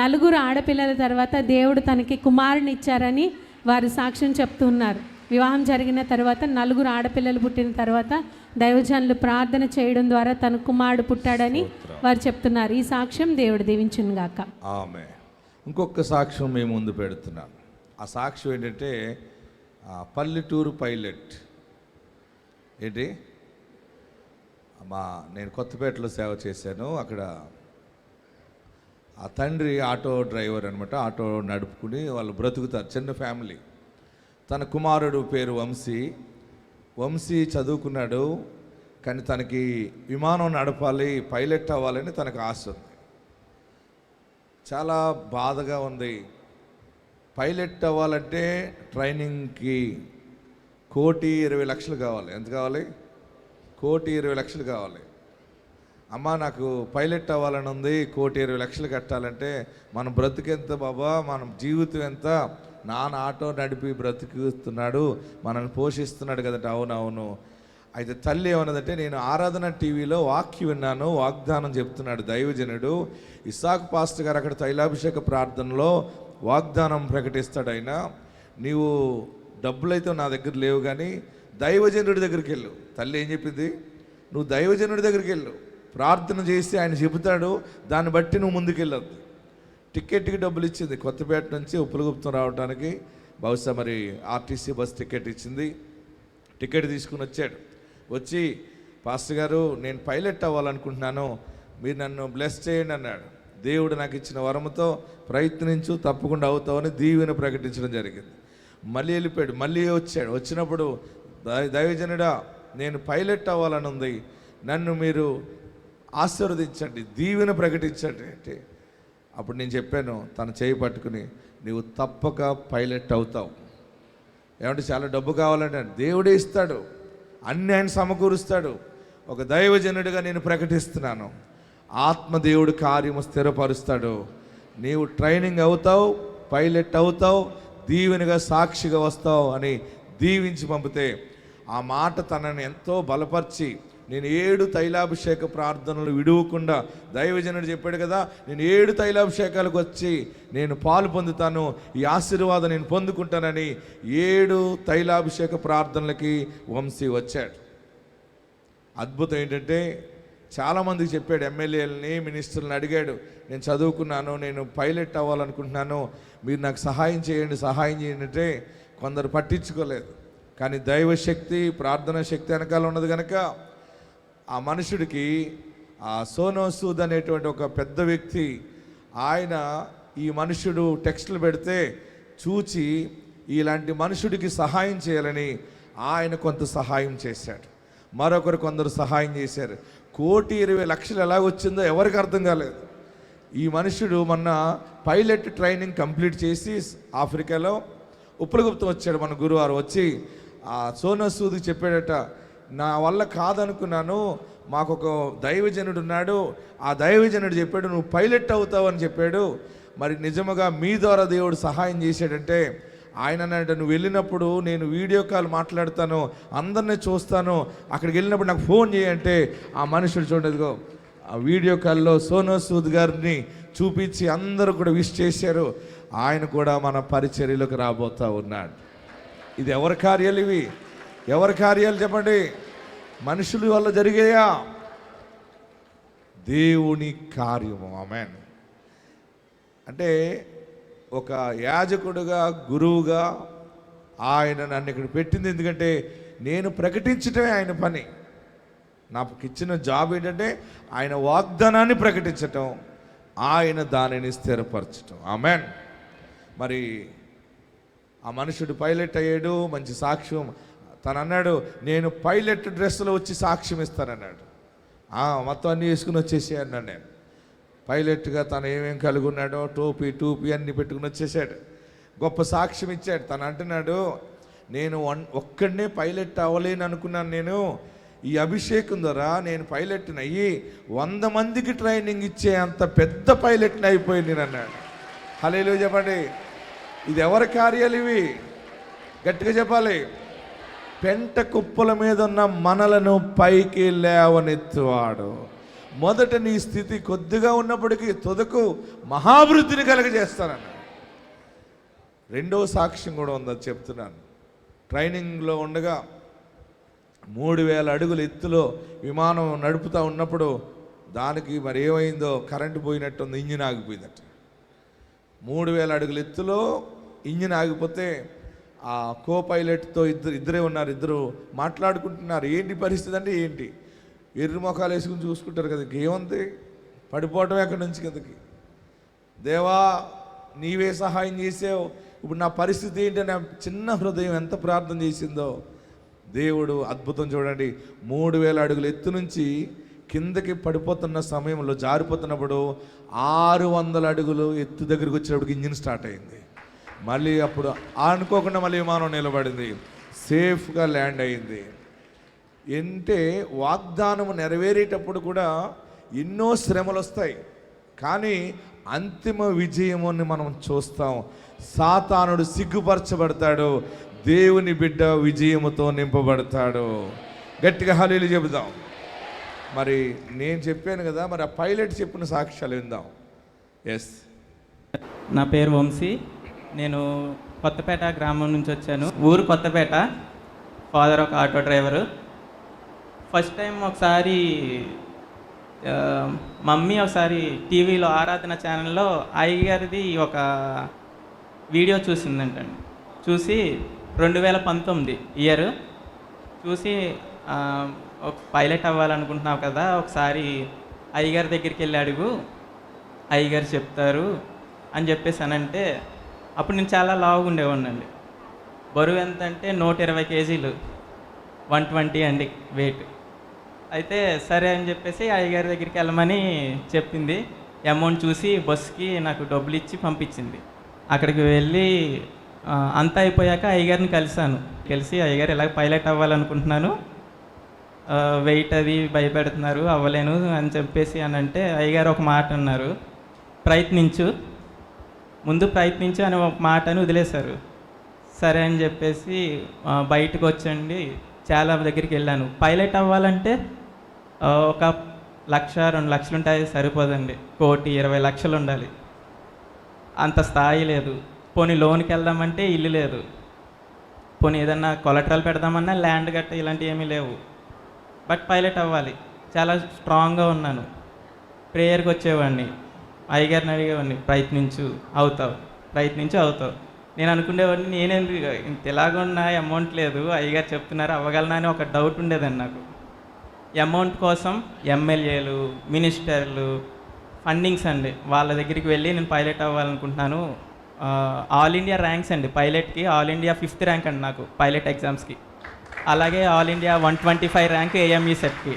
4 ఆడపిల్లల తర్వాత దేవుడు తనకి కుమారుని ఇచ్చారని వారు సాక్ష్యం చెప్తున్నారు. వివాహం జరిగిన తర్వాత 4 ఆడపిల్లలు పుట్టిన తర్వాత దైవజనులు ప్రార్థన చేయడం ద్వారా తన కుమారుడు పుట్టాడని వారు చెప్తున్నారు. ఈ సాక్ష్యం దేవుడు దీవించును గాక. ఆమె. ఇంకొక సాక్ష్యం మేము ముందు పెడుతున్నాను. ఆ సాక్ష్యం ఏంటంటే పల్లెటూరు పైలట్. ఏంటి నేను కొత్తపేటలో సేవ చేశాను. అక్కడ ఆ తండ్రి ఆటో డ్రైవర్ అనమాట. ఆటో నడుపుకుని వాళ్ళు బ్రతుకుతారు, చిన్న ఫ్యామిలీ. తన కుమారుడు పేరు వంశీ చదువుకున్నాడు, కానీ తనకి విమానం నడపాలి, పైలట్ అవ్వాలని తనకు ఆశ ఉంది. చాలా బాధగా ఉంది. పైలట్ అవ్వాలంటే ట్రైనింగ్కి 1,20,00,000 కావాలి. ఎంత కావాలి? 1,20,00,000 కావాలి. అమ్మ నాకు పైలట్ అవ్వాలని ఉంది, 1,20,00,000 కట్టాలంటే మన బ్రతుకెంత బాబా, మన జీవితం ఎంత? నాన్న ఆటో నడిపి బ్రతుకుతున్నాడు, మనల్ని పోషిస్తున్నాడు కదంటే. అవునవును. అయితే తల్లి ఏమన్నదంటే, నేను ఆరాధన టీవీలో వాక్యం విన్నాను, వాగ్దానం చెప్తున్నాడు దైవజనుడు ఇస్సాకు పాస్టర్ గారు అక్కడ తైలాభిషేక ప్రార్థనలో వాగ్దానం ప్రకటిస్తాడు. ఆయన నీవు డబ్బులైతే నా దగ్గర లేవు కానీ దైవజనుడి దగ్గరికి వెళ్ళు. తల్లి ఏం చెప్పింది, నువ్వు దైవజనుడి దగ్గరికి వెళ్ళు, ప్రార్థన చేసి ఆయన చెబుతాడు, దాన్ని బట్టి నువ్వు ముందుకెళ్ళద్దు. టికెట్కి డబ్బులు ఇచ్చింది. కొత్తపేట నుంచి ఉప్పులగుప్తం రావడానికి బహుశా మరి ఆర్టీసీ బస్ టికెట్ ఇచ్చింది. టికెట్ తీసుకుని వచ్చాడు. వచ్చి పాస్టర్ గారు నేను పైలట్ అవ్వాలనుకుంటున్నాను, మీరు నన్ను బ్లెస్ చేయండి అన్నాడు. దేవుడు నాకు ఇచ్చిన వరముతో ప్రయత్నించు, తప్పకుండా అవుతావని దీవెన ప్రకటించడం జరిగింది. మళ్ళీ వెళ్ళిపోయాడు. మళ్ళీ వచ్చాడు. వచ్చినప్పుడు దైవజనుడా నేను పైలట్ అవ్వాలని ఉంది, నన్ను మీరు ఆశీర్వదించండి, దీవెన ప్రకటించండి అంటే అప్పుడు నేను చెప్పాను, తన చేయి పట్టుకుని నీవు తప్పక పైలట్ అవుతావు. ఏమంటే చాలా డబ్బు కావాలంటే దేవుడే ఇస్తాడు, అన్ని ఆయన సమకూరుస్తాడు. ఒక దైవజనుడిగా నేను ప్రకటిస్తున్నాను, ఆత్మదేవుడు కార్యము స్థిరపరుస్తాడు. నీవు ట్రైనింగ్ అవుతావు, పైలట్ అవుతావు, దీవెనగా సాక్షిగా వస్తావు అని దీవించి పంపితే ఆ మాట తనని ఎంతో బలపరిచి, నేను 7 తైలాభిషేక ప్రార్థనలు విడువకుండా, దైవజనుడు చెప్పాడు కదా, నేను 7 తైలాభిషేకాలకు వచ్చి నేను పాలు పొందుతాను, ఈ ఆశీర్వాదం నేను పొందుకుంటానని 7 తైలాభిషేక ప్రార్థనలకి వంశీ వచ్చాడు. అద్భుతం ఏంటంటే చాలామందికి చెప్పాడు, ఎమ్మెల్యేలని మినిస్టర్లను అడిగాడు, నేను చదువుకున్నాను, నేను పైలట్ అవ్వాలనుకుంటున్నాను, మీరు నాకు సహాయం చేయండి అంటే కొందరు పట్టించుకోలేదు. కానీ దైవశక్తి, ప్రార్థనా శక్తి వెనకాల ఉన్నది కనుక ఆ మనుషుడికి ఆ సోనో సూద్ అనేటువంటి ఒక పెద్ద వ్యక్తి, ఆయన ఈ మనుషుడు టెక్స్టులు పెడితే చూచి ఇలాంటి మనుషుడికి సహాయం చేయాలని ఆయన కొంత సహాయం చేశాడు. మరొకరు కొందరు సహాయం చేశారు. 1,20,00,000 ఎలాగొచ్చిందో ఎవరికి అర్థం కాలేదు. ఈ మనుషుడు మొన్న పైలట్ ట్రైనింగ్ కంప్లీట్ చేసి ఆఫ్రికాలో ఉప్పులగుప్తం వచ్చాడు. మన గురువారం వచ్చి ఆ సోనో సూద్కి చెప్పాడట, నా వల్ల కాదనుకున్నాను, మాకు ఒక దైవజనుడు ఉన్నాడు, ఆ దైవజనుడు చెప్పాడు నువ్వు పైలట్ అవుతావు అని చెప్పాడు. మరి నిజముగా మీ ద్వారా దేవుడు సహాయం చేశాడంటే ఆయన అన్నాడు, నువ్వు వెళ్ళినప్పుడు నేను వీడియో కాల్ మాట్లాడతాను, అందరినీ చూస్తాను, అక్కడికి వెళ్ళినప్పుడు నాకు ఫోన్ చేయంటే ఆ మనుషుడు చూడదుగో ఆ వీడియో కాల్లో సోనూ సూద్ గారిని చూపించి అందరూ కూడా విష్ చేశారు. ఆయన కూడా మన పరిచర్యలోకి రాబోతా ఉన్నాడు. ఇది ఎవరి కార్యాలు? ఇవి ఎవరి కార్యాలు చెప్పండి? మనుషుల వల్ల జరిగాయా? దేవుని కార్యము. ఆమేన్. అంటే ఒక యాజకుడుగా, గురువుగా ఆయన నన్ను ఇక్కడ పెట్టింది ఎందుకంటే నేను ప్రకటించటమే ఆయన పని. నాకు ఇచ్చిన జాబ్ ఏంటంటే ఆయన వాగ్దానాన్ని ప్రకటించటం, ఆయన దానిని స్థిరపరచటం. ఆమేన్. మరి ఆ మనుషుడు పైలట్ అయ్యాడు, మంచి సాక్ష్యం. తను అన్నాడు నేను పైలట్ డ్రెస్సులో వచ్చి సాక్ష్యం ఇస్తానన్నాడు. మొత్తం అన్నీ వేసుకుని వచ్చేసి అన్నాడు. నేను పైలట్గా తను ఏమేం కలిగి ఉన్నాడో టోపీ అన్నీ పెట్టుకుని వచ్చేసాడు. గొప్ప సాక్ష్యం ఇచ్చాడు. తను అంటున్నాడు నేను ఒక్కడనే పైలట్ అవ్వలేను అనుకున్నాను, నేను ఈ అభిషేకం ద్వారా నేను పైలట్ని అయ్యి 100 మందికి ట్రైనింగ్ ఇచ్చే అంత పెద్ద పైలట్ని అయిపోయింది నేను అన్నాడు. హల్లెలూయా చెప్పండి. ఇది ఎవరి కార్యాలు? ఇవి గట్టిగా చెప్పాలి. పెంట కుప్పల మీద ఉన్న మనలను పైకి లేవనెత్తువాడు. మొదట నీ స్థితి కొద్దిగా ఉన్నప్పటికీ తుదకు మహాభివృద్ధిని కలుగజేస్తానన్నాడు. రెండో సాక్ష్యం కూడా ఉందని చెప్తున్నాను. ట్రైనింగ్లో ఉండగా 3000 అడుగుల ఎత్తులో విమానం నడుపుతూ ఉన్నప్పుడు దానికి మరి ఏమైందో కరెంటు పోయినట్టుంది, ఇంజిన్ ఆగిపోయిందట. 3000 అడుగుల ఎత్తులో ఇంజిన్ ఆగిపోతే ఆ కో పైలట్తో ఇద్దరే ఉన్నారు. ఇద్దరు మాట్లాడుకుంటున్నారు. ఏంటి పరిస్థితి అంటే ఏంటి, ఎర్రి మొఖాలు వేసుకుని చూసుకుంటారు కదా, ఇంకేముంది, పడిపోవటం ఎక్కడి నుంచి కిందకి. దేవా నీవే సహాయం చేసావు, ఇప్పుడు నా పరిస్థితి ఏంటి అని చిన్న హృదయం ఎంత ప్రార్థన చేసిందో దేవుడు అద్భుతం. చూడండి, 3000 అడుగుల ఎత్తు నుంచి కిందకి పడిపోతున్న సమయంలో, జారిపోతున్నప్పుడు 600 అడుగులు ఎత్తు దగ్గరికి వచ్చినప్పుడు ఇంజిన్ స్టార్ట్ అయింది. మళ్ళీ అప్పుడు అనుకోకుండా మళ్ళీ విమానం నిలబడింది, సేఫ్గా ల్యాండ్ అయింది. అంటే వాగ్దానం నెరవేరేటప్పుడు కూడా ఎన్నో శ్రమలు వస్తాయి, కానీ అంతిమ విజయముని మనం చూస్తాం. సాతానుడు సిగ్గుపరచబడతాడు, దేవుని బిడ్డ విజయముతో నింపబడతాడు. గట్టిగా హల్లెలూయా చెబుదాం. మరి నేను చెప్పాను కదా, మరి ఆ పైలట్ చెప్పిన సాక్ష్యాలు విందాం. ఎస్, నా పేరు వంశీ. నేను కొత్తపేట గ్రామం నుంచి వచ్చాను. ఊరు కొత్తపేట. ఫాదర్ ఒక ఆటో డ్రైవరు. ఫస్ట్ టైం ఒకసారి మమ్మీ ఒకసారి టీవీలో ఆరాధన ఛానల్లో అయ్యగారిది ఒక వీడియో చూసిందంటండి. చూసి 2019 ఇయర్ చూసి ఒక పైలట్ అవ్వాలనుకుంటున్నావు కదా, ఒకసారి అయ్యగారి దగ్గరికి వెళ్ళి అడుగు, అయ్యగారు చెప్తారు అని చెప్పేసానంటే, అప్పుడు నేను చాలా లావుగా ఉండేవాడినండి. బరువు ఎంత అంటే 120 కేజీలు, 120 అండి వెయిట్. అయితే సరే అని చెప్పేసి అయ్యగారి దగ్గరికి వెళ్ళమని చెప్పింది. అమౌంట్ చూసి బస్సుకి నాకు డబ్బులు ఇచ్చి పంపించింది. అక్కడికి వెళ్ళి అంతా అయిపోయాక అయ్యగారిని కలిసి అయ్యగారు ఇలాగ పైలట్ అవ్వాలనుకుంటున్నాను, వెయిట్ అది భయపెడుతున్నారు, అవ్వలేను అని చెప్పేసి అని అంటే అయ్యగారు ఒక మాట అన్నారు, ప్రయత్నించు అని ఒక మాటని వదిలేశారు. సరే అని చెప్పేసి బయటకు వచ్చండి, చాలా దగ్గరికి వెళ్ళాను. పైలట్ అవ్వాలంటే ఒక 1,00,000 2,00,000 ఉంటాయి, సరిపోదండి. 1,20 లక్షలు ఉండాలి. అంత స్థాయి లేదు. పోనీ లోన్కి వెళ్దామంటే ఇల్లు లేదు, పోనీ ఏదన్నా కొలెటరల్ పెడదామన్నా ల్యాండ్ గట్ట ఇలాంటివి ఏమీ లేవు. బట్ పైలట్ అవ్వాలి, చాలా స్ట్రాంగ్గా ఉన్నాను. ప్రేయర్కి వచ్చేవాడిని, అయ్యగారిని అడిగేవాడిని, ప్రయత్నించు అవుతావు. నేను అనుకునేవాడిని, నేనేందుకు ఇంత ఎలాగున్నా అమౌంట్ లేదు, అయ్యగారు చెప్తున్నారు అవ్వగలనా అని ఒక డౌట్ ఉండేదండి నాకు. అమౌంట్ కోసం ఎమ్మెల్యేలు, మినిస్టర్లు, ఫండింగ్స్ అండి, వాళ్ళ దగ్గరికి వెళ్ళి నేను పైలట్ అవ్వాలనుకుంటున్నాను. ఆల్ ఇండియా ర్యాంక్స్ అండి పైలట్కి, ఆల్ ఇండియా 5th ర్యాంక్ అండి నాకు పైలట్ ఎగ్జామ్స్కి. అలాగే ఆల్ ఇండియా 125 ర్యాంక్ AME సెట్కి.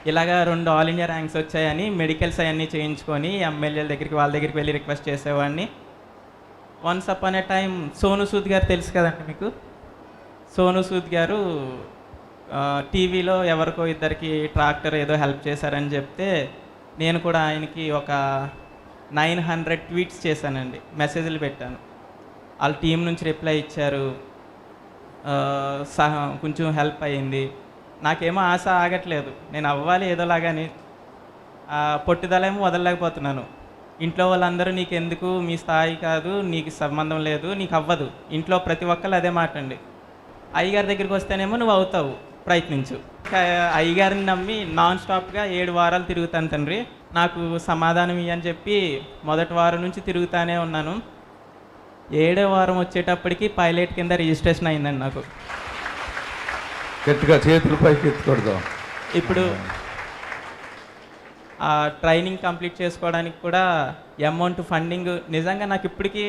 ఇలాగా 2 ఆల్ ఇండియా ర్యాంక్స్ వచ్చాయని మెడికల్స్ అవన్నీ చేయించుకొని ఎమ్మెల్యేల దగ్గరికి, వాళ్ళ దగ్గరికి వెళ్ళి రిక్వెస్ట్ చేసేవాడిని. వన్స్ అపాన్ ఏ టైం సోనూ సూద్ గారు తెలుసు కదండి మీకు. సోనూ సూద్ గారు టీవీలో ఎవరికో ఇద్దరికి ట్రాక్టర్ ఏదో హెల్ప్ చేశారని చెప్తే నేను కూడా ఆయనకి ఒక 900 ట్వీట్స్ చేశానండి, మెసేజ్లు పెట్టాను. వాళ్ళ టీం నుంచి రిప్లై ఇచ్చారు, కొంచెం హెల్ప్ అయ్యింది. నాకేమో ఆశ ఆగట్లేదు, నేను అవ్వాలి ఏదోలాగాని. పట్టుదలేమో వదలలేకపోతున్నాను. ఇంట్లో వాళ్ళందరూ నీకెందుకు, మీ స్థాయి కాదు, నీకు సంబంధం లేదు, నీకు అవ్వదు. ఇంట్లో ప్రతి ఒక్కళ్ళు అదే మాట అండి. అయ్యగారి దగ్గరికి వస్తేనేమో నువ్వు అవుతావు, ప్రయత్నించు. అయ్యగారిని నమ్మి నాన్ స్టాప్గా 7 వారాలు తిరుగుతాను తండ్రి, నాకు సమాధానం ఇయ్యని చెప్పి మొదటి వారం నుంచి తిరుగుతానే ఉన్నాను. 7వ వారం వచ్చేటప్పటికి పైలట్ కింద రిజిస్ట్రేషన్ అయిందండి నాకు. గట్టిగా చేతులు పైకి ఎత్తుకొడదాం. ఇప్పుడు ఆ ట్రైనింగ్ కంప్లీట్ చేసుకోవడానికి కూడా అమౌంట్ ఫండింగ్ నిజంగా నాకు ఇప్పటికీ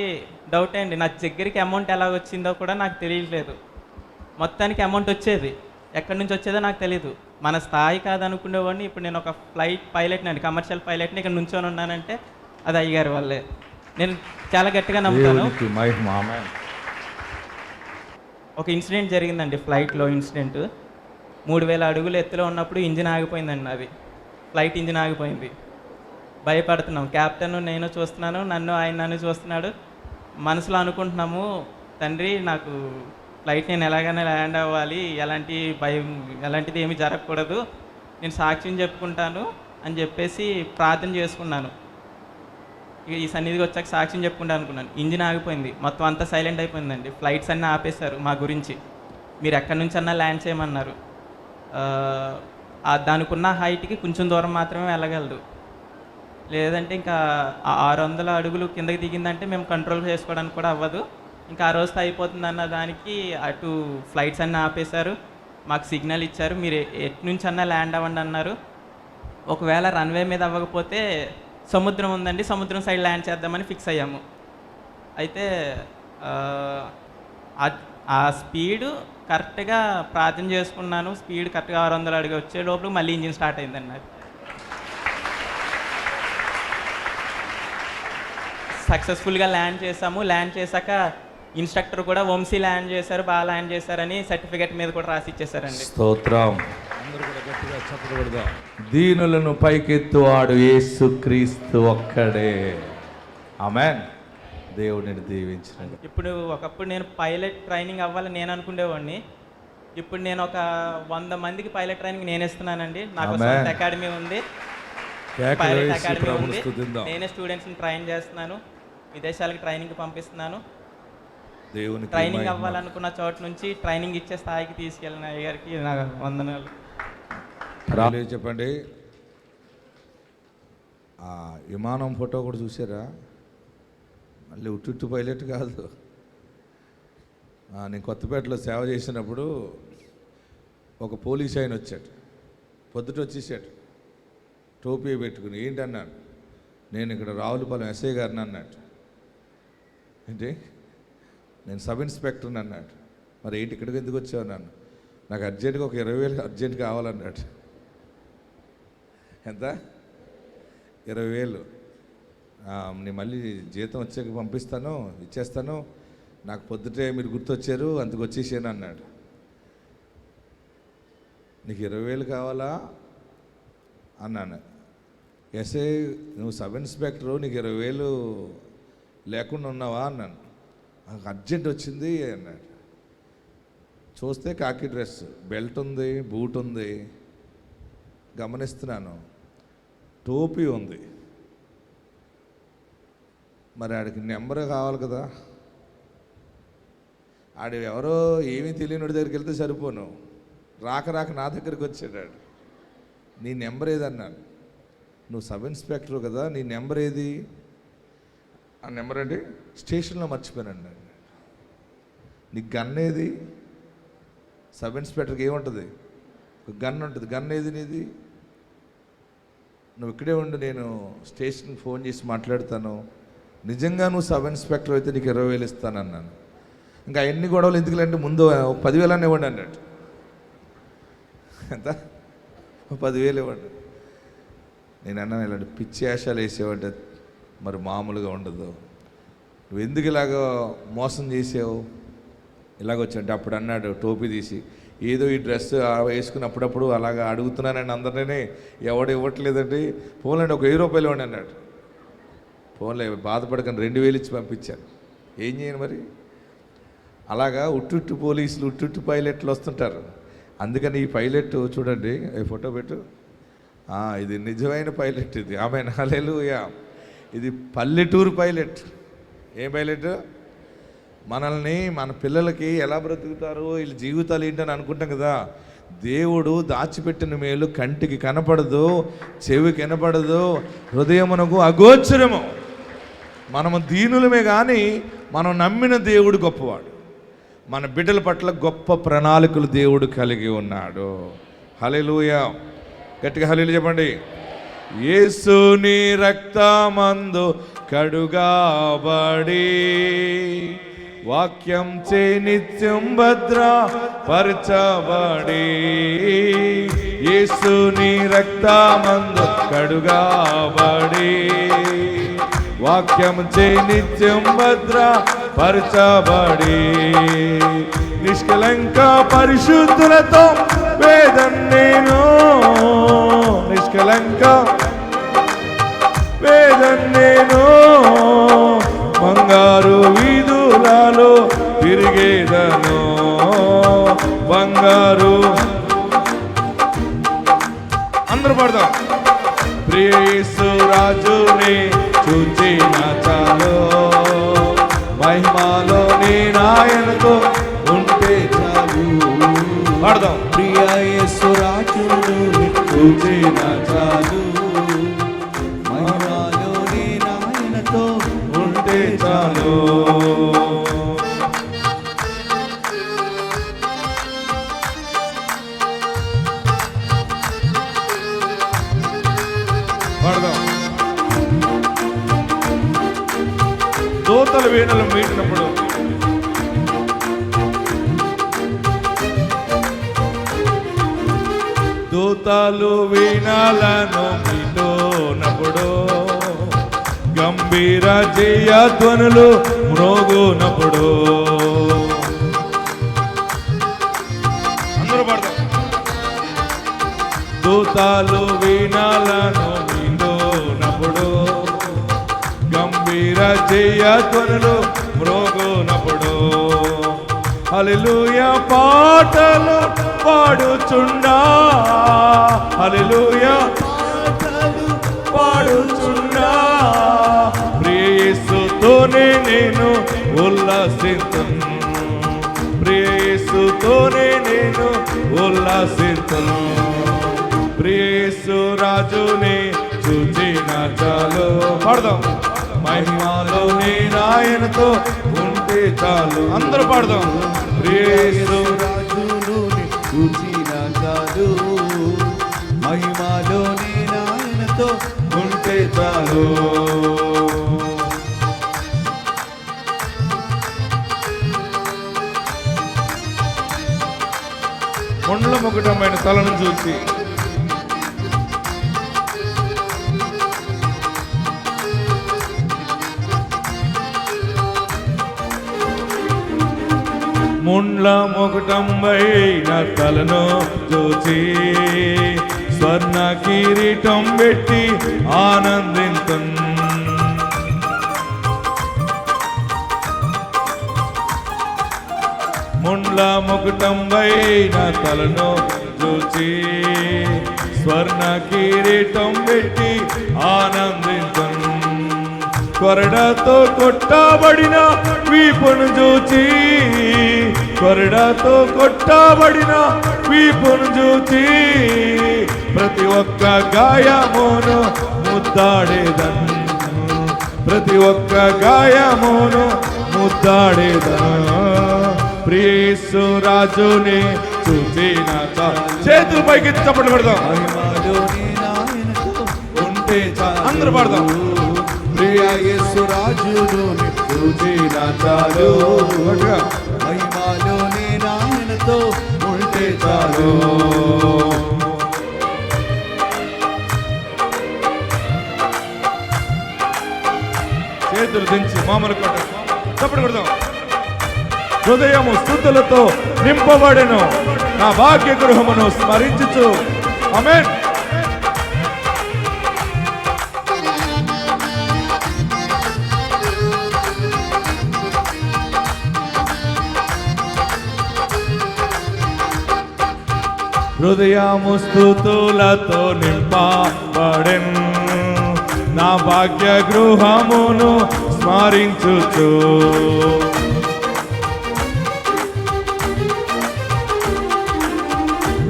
డౌటే అండి. నా దగ్గరికి అమౌంట్ ఎలా వచ్చిందో కూడా నాకు తెలియట్లేదు. మొత్తానికి అమౌంట్ వచ్చేది, ఎక్కడి నుంచి వచ్చేదో నాకు తెలియదు. మన స్థాయి కాదనుకునేవాడిని. ఇప్పుడు నేను ఒక ఫ్లైట్ పైలట్ని అండి, కమర్షియల్ పైలట్ని, ఇక్కడ నుంచొని ఉన్నానంటే అది అయ్యగారి వల్లే. నేను చాలా గట్టిగా నమ్ముతాను. ఒక ఇన్సిడెంట్ జరిగిందండి, ఫ్లైట్లో ఇన్సిడెంట్. 3000 అడుగులు ఎత్తులో ఉన్నప్పుడు ఇంజిన్ ఆగిపోయిందండి నాది. ఫ్లైట్ ఇంజిన్ ఆగిపోయింది. భయపడుతున్నాం, కెప్టెన్ నేను చూస్తున్నాను, నన్ను చూస్తున్నాడు. మనసులో అనుకుంటున్నాము, తండ్రి నాకు ఫ్లైట్ నేను ఎలాగైనా ల్యాండ్ అవ్వాలి, ఎలాంటిది ఏమీ జరగకూడదు, నేను సాక్ష్యం చెప్పుకుంటాను అని చెప్పేసి ప్రార్థన చేసుకున్నాను. ఈ సన్నిధికి వచ్చాక సాక్ష్యం చెప్పుకుంటాను అనుకున్నాను. ఇంజిన్ ఆగిపోయింది, మొత్తం అంతా సైలెంట్ అయిపోయిందండి. ఫ్లైట్స్ అన్నీ ఆపేశారు మా గురించి. మీరు ఎక్కడి నుంచి అన్నా ల్యాండ్ చేయమన్నారు. దానికి ఉన్న హైట్కి కొంచెం దూరం మాత్రమే వెళ్ళగలదు, లేదంటే ఇంకా 600 అడుగులు కిందకి దిగిందంటే మేము కంట్రోల్ చేసుకోవడానికి కూడా అవ్వదు. ఇంకా ఆ రోజుతో అయిపోతుందన్న దానికి అటు ఫ్లైట్స్ అన్నీ ఆపేశారు. మాకు సిగ్నల్ ఇచ్చారు, మీరు ఎటు నుంచి అన్నా ల్యాండ్ అవ్వండి అన్నారు. ఒకవేళ రన్వే మీద అవ్వకపోతే సముద్రం ఉందండి, సముద్రం సైడ్ ల్యాండ్ చేద్దామని ఫిక్స్ అయ్యాము. అయితే ఆ స్పీడు కరెక్ట్గా ప్రార్థన చేసుకున్నాను. స్పీడ్ కరెక్ట్గా 600 అడుగు వచ్చే లోపల మళ్ళీ ఇంజిన్ స్టార్ట్ అయిందండి నాకు. సక్సెస్ఫుల్గా ల్యాండ్ చేసాము. ల్యాండ్ చేశాక ఇన్స్ట్రక్టర్ కూడా వంశీ ల్యాండ్ చేశారు, బాగా ల్యాండ్ చేశారని సర్టిఫికేట్ మీద కూడా రాసి ఇచ్చేసారండి. స్తోత్రం. అందరూ కూడా గట్టిగా చెప్పకూడదు. దీనులను పైకెత్తువాడు యేసుక్రీస్తు ఒక్కడే. ఆమేన్. దేవుడిని దీవించండి. ఇప్పుడు ఒకప్పుడు నేను పైలట్ ట్రైనింగ్ అవ్వాలని నేను అనుకునేవాడిని. ఇప్పుడు నేను ఒక 100 మందికి పైలట్ ట్రైనింగ్ నేను ఇస్తున్నానండి. నాకు సొంత అకాడమీ ఉంది, పైలట్ అకాడమీ ఉంది. నేనే స్టూడెంట్స్ని ట్రైన్ చేస్తున్నాను, విదేశాలకు ట్రైనింగ్ పంపిస్తున్నాను. ట్రైనింగ్ అవ్వాలనుకున్న చోట నుంచి ట్రైనింగ్ ఇచ్చే స్థాయికి తీసుకెళ్ళిన అయ్యగారికి నాకు వందనాలు. చెప్పండి. విమానం ఫోటో కూడా చూసారా? మళ్ళీ ఉట్టు పైలట్ కాదు. నేను కొత్తపేటలో సేవ చేసినప్పుడు ఒక పోలీస్ ఆయన వచ్చాడు, పొద్దుట వచ్చేసాడు, టోపీ పెట్టుకుని. ఏంటన్నాడు, నేను ఇక్కడ రావులపాలెం ఎస్ఐ గారిని అన్నాడు. ఏంటి, నేను సబ్ ఇన్స్పెక్టర్ని అన్నాడు. మరి ఏంటి ఇక్కడికి ఎందుకు వచ్చావు అన్నాను. నాకు అర్జెంటుగా ఒక 20,000 అర్జెంట్ కావాలన్నాడు. ఎంత? 20,000. నేను మళ్ళీ జీతం వచ్చాక పంపిస్తాను, ఇచ్చేస్తాను, నాకు పొద్దుటే మీరు గుర్తొచ్చారు అందుకు వచ్చేసాను అన్నాడు. నీకు 20,000 కావాలా అన్నాను. ఎస్ఐ నువ్వు సబ్ ఇన్స్పెక్టరు, నీకు 20,000 లేకుండా ఉన్నావా అన్నాను. నాకు అర్జెంట్ వచ్చింది అన్నాడు. చూస్తే కాకి డ్రెస్, బెల్ట్ ఉంది, బూట్ ఉంది, గమనిస్తున్నాను, టోపీ ఉంది. మరి ఆడికి నెంబర్ కావాలి కదా. ఆడు ఎవరో ఏమీ తెలియని దగ్గరికి వెళ్తే సరిపోను, రాక నా దగ్గరికి వచ్చాడు. నీ నెంబర్ ఏదన్నాను. నువ్వు సబ్ ఇన్స్పెక్టర్ కదా, నీ నెంబర్ ఏది? ఆ నెంబర్ అంటే స్టేషన్లో మర్చిపోయానండి. నీ గన్ ఏది? సబ్ ఇన్స్పెక్టర్కి ఏముంటుంది? ఒక గన్ ఉంటుంది. గన్ ఏది నీది? నువ్వు ఇక్కడే ఉండు, నేను స్టేషన్కి ఫోన్ చేసి మాట్లాడతాను, నిజంగా నువ్వు సబ్ ఇన్స్పెక్టర్ అయితే నీకు 20,000 ఇస్తానన్నాను. ఇంకా ఎన్ని గొడవలు ఎందుకులంటే ముందు 10,000 ఇవ్వండి అన్నట్టు. ఎంత? 10,000 ఇవ్వండి. నేను అన్నాను, ఇలాంటి పిచ్చి వేషాలు వేసేవంటే మరి మామూలుగా ఉండదు, నువ్వు ఎందుకు ఇలాగ మోసం చేసావు, ఇలాగొచ్చంటే అప్పుడు అన్నాడు టోపీ తీసి, ఏదో ఈ డ్రెస్ వేసుకుని అప్పుడప్పుడు అలాగా అడుగుతున్నానండి అందరినీ, ఎవడు ఇవ్వట్లేదండి. పోలేండి ఒక 1000 రూపాయలు ఇవ్వండి అన్నాడు. పోలే బాధపడకండి 2000 ఇచ్చి పంపించాను. ఏం చేయను మరి? అలాగా ఉట్టుట్టు పోలీసులు ఉట్టుట్టు పైలట్లు వస్తుంటారు. అందుకని ఈ పైలట్ చూడండి, ఈ ఫోటో పెట్టు. ఇది నిజమైన పైలట్, ఇది ఆమెన్, హల్లెలూయా. ఇది పల్లెటూరు పైలట్. ఏం పైలట్? మనల్ని మన పిల్లలకి ఎలా బ్రతుకుతారో వీళ్ళ జీవితాలు ఏంటని అనుకుంటాం కదా. దేవుడు దాచిపెట్టిన మేలు కంటికి కనపడదు, చెవికి వినపడదు, హృదయమునకు అగోచరము. మనము దీనులమే కానీ మనం నమ్మిన దేవుడు గొప్పవాడు. మన బిడ్డల పట్ల గొప్ప ప్రణాళికలు దేవుడు కలిగి ఉన్నాడు. హల్లెలూయా. గట్టిగా హల్లెలూయా చెప్పండి. యేసుని రక్తమందు కడుగాబడి వాక్యం చే నిత్యం భద్రపరచబడి, యేసుని రక్తమందు కడుగాబడి వాక్యం చే నిత్యం భద్రపరచబడి, నిష్కలంక పరిశుద్ధులతో వేదం నేను, నిష్కలంక వేదం నేను, బంగారు వీధులలో తిరిగేదను, బంగారు. అందరూ పడదాం. ప్రియ యేసు రాజుని చూచిన చాలు, మహిమలో నేను ఆయనతో ఉంటే చాలు. పడదాం. ప్రియ యేసు రాజుని చూచిన చాలు, మహిమలో నేను ఆయనతో ఉంటే చాలు. పడదాం. దూతల వీణలు మీటినప్పుడు దూతలు వీణాలను మీటోనప్పుడు, గంభీర జయ ధ్వనులు మ్రోగునప్పుడు, అందరూ పడతాం. దూతలు వీణాలను మీటోనప్పుడు, గంభీర జయ ధ్వనులు మ్రోగునప్పుడు, హల్లెలూయా పాటలు పాడుచుండా, హల్లెలూయా పాటలు పాడుచుండా, ప్రియ యేసుతోనే నేను ఉల్లాసితును, ప్రియ యేసుతోనే నేను ఉల్లాసితును, ప్రియ యేసు రాజుని చూచిన చాలు. పాడదాం. మహిమలో నేను ఆయనతో ఉంటే చాలు. అందరూ పాడదాం. ప్రియ యేసు రాజుని చూచిన చాలు, మహిమలో నేను ఆయనతో ఉంటే చాలు. కొండల ముకుటమైన తలను చూసి ముండ్ల మొకటంబైన తలను చూచి స్వర్ణ కిరీటం పెట్టి ఆనందింతున్, ముండ్ల మొకటంబైన తలను చూచి స్వర్ణ కిరీటం పెట్టి ఆనందింతున్, కొరడాతో కొట్టబడిన వీపును చూచి, కొరడాతో కొట్టబడిన వీపును చూచి, ప్రతి ఒక్క గాయమును ముద్దాడేదను, ప్రతి ఒక్క గాయమును ముద్దాడేదను, ప్రియ యేసు రాజుని చూచిన చేతులు పైకి చప్పట్లు పెడదాం. మహిమలో నేను ఆయనతో ఉంటే అందరూ పడదాం. ప్రియ యేసు రాజుని చూచిన చాలు, మహిమలో నేను ఆయనతో ఉంటే చాలు. చేతులు దించి మామూలు కొట్ట చప్పట్లు కొడదాం. హృదయము స్తుతులతో నింపబడెను, నా భాగ్య గృహమును స్మరించుచు. ఆమేన్. హృదయము స్తుతులతో నింపబడెన్, నా భాగ్య గృహమును స్మరించుచు.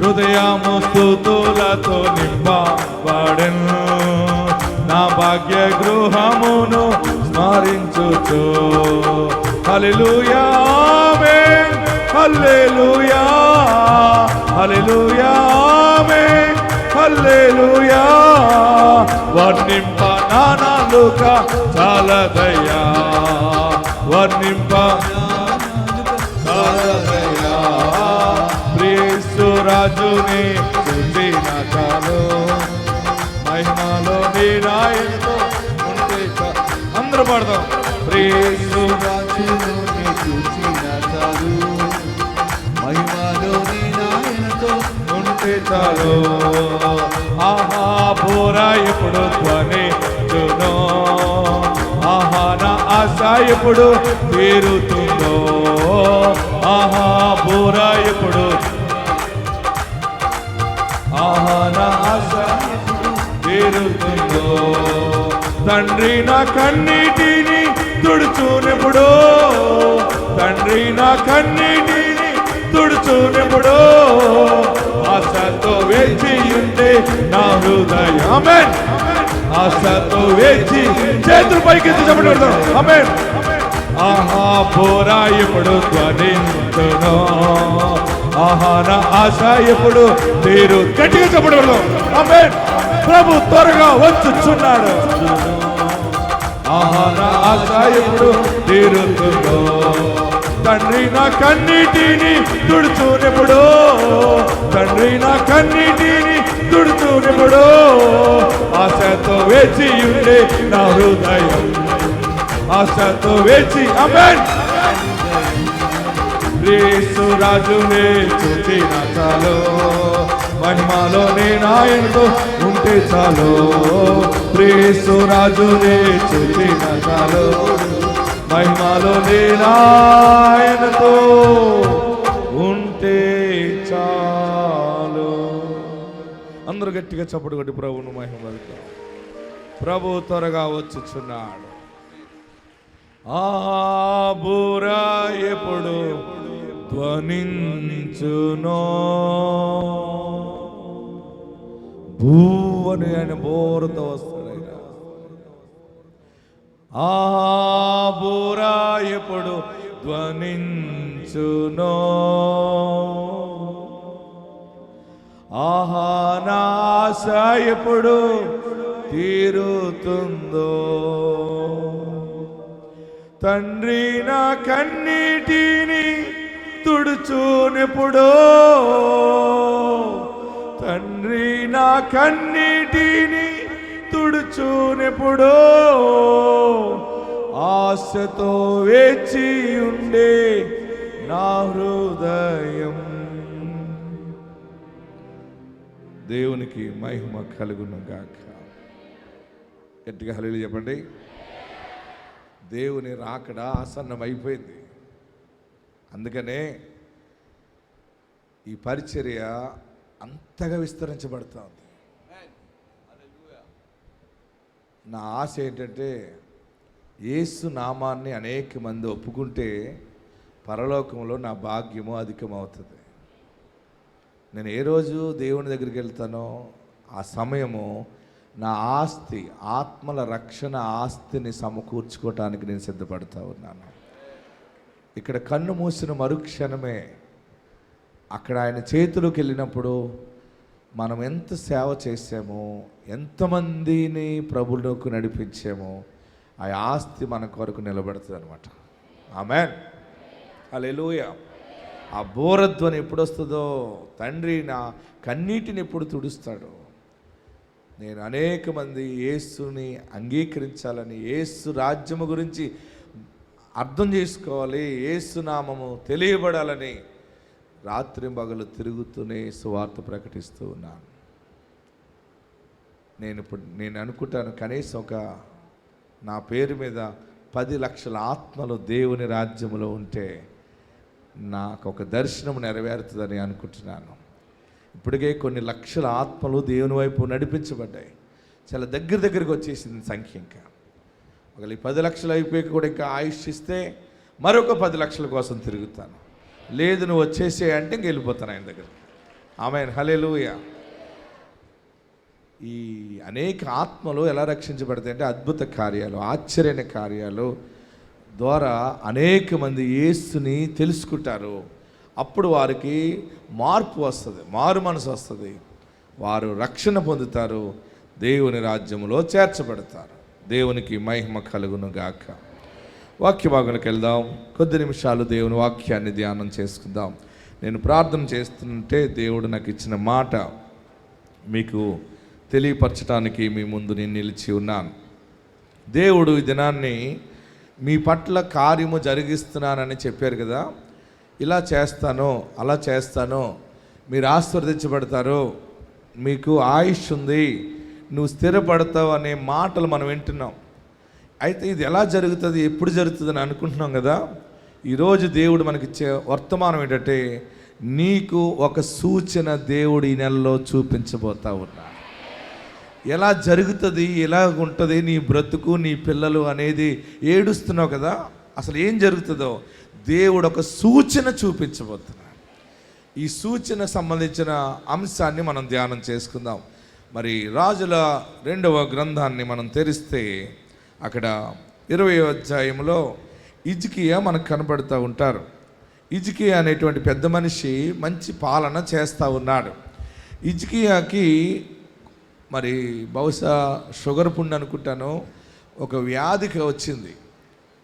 హృదయము స్తుతులతో నింపబడెన్, నా భాగ్య గృహమును స్మరించుచు. హల్లెలూయా ఆమేన్, హల్లెలూయా హల్లెలూయా ఆమేన్, హల్లెలూయా. వర్ణింప నానాలుక చాలదయ్యా, వర్ణింప చాలదయ్యా. యేసు రాజుని చూసిన చాలు, మహిమలో నీ నాయనతో ఉంటే చాలు. అందరూ పాడదాం. యేసు రాజుని చూసిన చాలు, మహిమలో నీ నాయనతో ఉంటే చాలు. ఆహా బోరా ఎప్పుడు ధ్వనించునో, ఆహా నా ఆశ ఎప్పుడు తీరుతుందో. ఆహా బోరా ఎప్పుడు, ఆహా నా ఆశ తీరుతుందో. తండ్రి నా కన్నీటిని తుడుచునెప్పుడు, తండ్రి నా కన్నీటిని తుడుచునెప్పుడు. ఆశతో వేచి ఉంటే నా హృదయం. ఆమేన్. ఆశతో వేచి, చేతులు పైకి చెప్పడం. ఆమేన్. ఆహా బోరా ఎప్పుడు ధ్వనించునో, ఆహా నా ఆశ ఎప్పుడు తీరు. గట్టిగా చెప్పడం. ఆమేన్. ప్రభు త్వరగా వచ్చుచున్నాడు. ఆహా నా ఆశ ఎప్పుడు తీరుతుందో. తండ్రి నా కన్నీటిని తుడుచునెప్పుడు, తండ్రి నా కన్నీటిని తుడుచునెప్పుడు. ఆశతో వేచి ఉండే నా హృదయం, ఆశతో వేచి. ఆమేన్. యేసు రాజునే చూచిన చాలు, మహిమలో నేను ఆయనతో ఉంటే చాలు. యేసు రాజునే చూచిన చాలు, మహిమలో నేను ఆయనతో ఉంటే చాలు. అందరూ గట్టిగా చప్పుడు కొట్టి ప్రభువును మహిమపరుద్దాం. ప్రభు త్వరగా వచ్చుచున్నాడు. ఆ బూరా ఎప్పుడు ధ్వనించునో, భూ అని ఆయన బోరుతో వస్తాడు. ఆయన ఆ బూరా ఎప్పుడు ధ్వనించునో, ఆహా నా ఆశ ఎప్పుడు తీరుతుందో. తండ్రి నా కన్నీటిని తుడుచునెప్పుడో, తండ్రి నా కన్నీటిని తుడుచునెప్పుడో. ఆశతో వేచి ఉండే నా హృదయం. దేవునికి మహిమ కలుగును గాక. గట్టిగా హల్లెలూయా చెప్పండి. దేవుని రాకడ ఆసన్నం అయిపోయింది. అందుకనే ఈ పరిచర్య అంతగా విస్తరించబడుతూ ఉంది. నా ఆశ ఏంటంటే యేసు నామాన్ని అనేక మంది ఒప్పుకుంటే పరలోకంలో నా భాగ్యము అధికమవుతుంది. నేను ఏ రోజు దేవుని దగ్గరికి వెళ్తానో ఆ సమయము నా ఆస్తి, ఆత్మల రక్షణ ఆస్తిని సమకూర్చుకోవటానికి నేను సిద్ధపడుతూ ఉన్నాను. ఇక్కడ కన్ను మూసిన మరుక్షణమే అక్కడ ఆయన చేతులకు వెళ్ళినప్పుడు మనం ఎంత సేవ చేసామో, ఎంతమందిని ప్రభువులోకి నడిపించామో ఆ ఆస్తి మన కొరకు నిలబడుతుంది అనమాట. ఆమేన్. హల్లెలూయా. ఆ బోరధ్వని ఎప్పుడు వస్తుందో, తండ్రి నా కన్నీటిని ఎప్పుడు తుడుస్తాడో, నేను అనేక మంది యేసుని అంగీకరించాలని, యేసు రాజ్యము గురించి అర్థం చేసుకోవాలి, యేసు నామము తెలియబడాలని రాత్రింబగలు తిరుగుతూనే సువార్త ప్రకటిస్తూ ఉన్నాను. నేను అనుకుంటాను, కనీసం ఒక నా పేరు మీద 10 లక్షల ఆత్మలు దేవుని రాజ్యంలో ఉంటే నాకు ఒక దర్శనం నెరవేరుతుందని అనుకుంటున్నాను. ఇప్పటికే కొన్ని లక్షల ఆత్మలు దేవుని వైపు నడిపించబడ్డాయి. చాలా దగ్గరికి వచ్చేసింది సంఖ్య. ఇంకా ఒకవేళ ఈ 10 లక్షలు అయిపోయి కూడా ఇంకా ఆయుష్ ఇస్తే మరొక 10 లక్షల కోసం తిరుగుతాను. లేదు నువ్వు వచ్చేసే అంటే ఇంక వెళ్ళిపోతాను ఆయన దగ్గర. ఆమేన్, హల్లెలూయా. ఈ అనేక ఆత్మలు ఎలా రక్షించబడతాయి అంటే అద్భుత కార్యాలు, ఆశ్చర్యమైన కార్యాలు ద్వారా అనేక మంది యేసుని తెలుసుకుంటారు. అప్పుడు వారికి మార్పు వస్తుంది, మారు మనసు వస్తుంది, వారు రక్షణ పొందుతారు, దేవుని రాజ్యంలో చేర్చబడతారు. దేవునికి మహిమ కలుగును గాక. వాక్య భాగంలోకి వెళ్దాం. కొద్ది నిమిషాలు దేవుని వాక్యాన్ని ధ్యానం చేసుకుందాం. నేను ప్రార్థన చేస్తుంటే దేవుడు నాకు ఇచ్చిన మాట మీకు తెలియపరచడానికి మీ ముందు నేను నిలిచి ఉన్నాను. దేవుడు ఈ దినాన్ని మీ పట్ల కార్యము జరిగిస్తున్నానని చెప్పారు కదా. ఇలా చేస్తానో అలా చేస్తానో, మీరు ఆశీర్వదించబడతారు, మీకు ఆయుష్ ఉంది, నువ్వు స్థిరపడతావు అనే మాటలు మనం వింటున్నాం. అయితే ఇది ఎలా జరుగుతుంది, ఎప్పుడు జరుగుతుంది అని అనుకుంటున్నాం కదా. ఈరోజు దేవుడు మనకిచ్చే వర్తమానం ఏంటంటే, నీకు ఒక సూచన దేవుడు ఈ నెలలో చూపించబోతా ఉన్నాడు. ఎలా జరుగుతుంది, ఎలా ఉంటుంది నీ బ్రతుకు, నీ పిల్లలు అనేది ఏడుస్తున్నావు కదా. అసలు ఏం జరుగుతుందో దేవుడు ఒక సూచన చూపించబోతున్నాడు. ఈ సూచన సంబంధించిన అంశాన్ని మనం ధ్యానం చేసుకుందాం. మరి రాజుల 2వ గ్రంథాన్ని మనం తెరిస్తే అక్కడ 20వ అధ్యాయంలో హిజ్కియా మనకు కనబడుతూ ఉంటారు. హిజ్కియా అనేటువంటి పెద్ద మనిషి మంచి పాలన చేస్తూ ఉన్నాడు. హిజ్కియాకి మరి బహుశా షుగర్ పుండు అనుకుంటాను, ఒక వ్యాధికి వచ్చింది.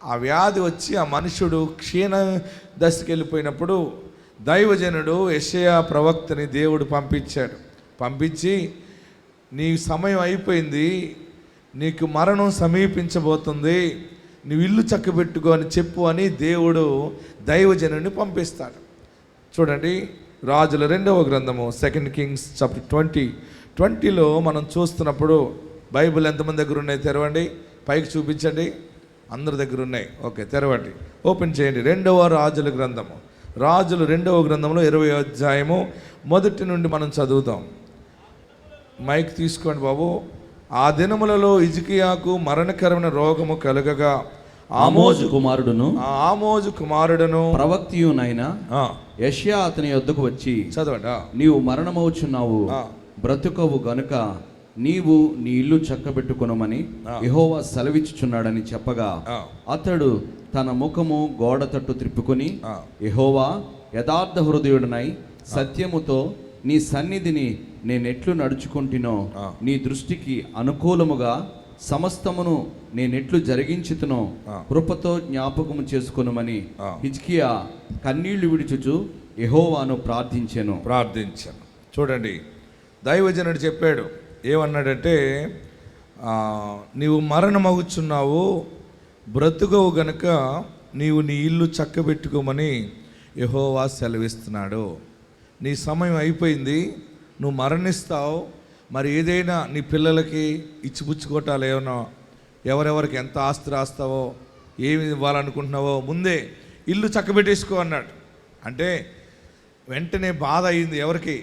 ఆ వ్యాధి వచ్చి ఆ మనుషుడు క్షీణ దశకి వెళ్ళిపోయినప్పుడు దైవజనుడు యెషయా ప్రవక్తని దేవుడు పంపించి నీ సమయం అయిపోయింది, నీకు మరణం సమీపించబోతుంది, నువ్వు ఇల్లు చక్కబెట్టుకో అని చెప్పు అని దేవుడు దైవజనుడిని పంపిస్తాడు. చూడండి, రాజుల 2వ గ్రంథము 2 Kings chapter 20లో మనం చూస్తున్నప్పుడు బైబిల్ ఎంతమంది దగ్గర ఉన్నాయి? తెరవండి, పైకి చూపించండి. అందరి దగ్గర ఉన్నాయి. ఓకే, తెరవండి, ఓపెన్ చేయండి. 2వ రాజుల గ్రంథము, రాజులు 2వ గ్రంథంలో 20వ అధ్యాయము 1 నుండి మనం చదువుతాం. మైక్ తీసుకోండి బాబు. ఆ దినములలో హిజ్కియాకు మరణకరమైన రోగము కలుగగా ఆమోజు కుమారుడును ప్రవక్తియునైన యెషయా అతని యొద్దకు వచ్చి, చదవండి, నీవు మరణమవుచున్నావు, బ్రతుకవు గనుక నీవు నీ ఇల్లు చక్కబెట్టుకొనమని యెహోవా సెలవిచ్చుచున్నాడని చెప్పగా, అతడు తన ముఖము గోడ తట్టు త్రిప్పుకొని, యెహోవా యథార్థ హృదయుడనై సత్యముతో నీ సన్నిధిని నేనెట్లు నడుచుకుంటునో, నీ దృష్టికి అనుకూలముగా సమస్తమును నేనెట్లు జరిగించుతునో కృపతో జ్ఞాపకము చేసుకొనుమని హిజ్కియా కన్నీళ్లు విడిచుచు యెహోవాను ప్రార్థించాను. చూడండి, దైవజనుడు చెప్పాడు, ఏమన్నాడంటే, నీవు మరణమవుచున్నావు, బ్రతుకవు గనుక నీవు నీ ఇల్లు చక్కబెట్టుకోమని యెహోవా సెలవిస్తున్నాడు. నీ సమయం అయిపోయింది, నువ్వు మరణిస్తావు. మరి ఏదైనా నీ పిల్లలకి ఇచ్చిపుచ్చుకోవటాలు ఏమన్నా, ఎవరెవరికి ఎంత ఆస్తి రాస్తావో, ఏమి ఇవ్వాలనుకుంటున్నావో ముందే ఇల్లు చక్కబెట్టేసుకో అన్నాడు. అంటే వెంటనే బాధ అయింది. ఎవరికి?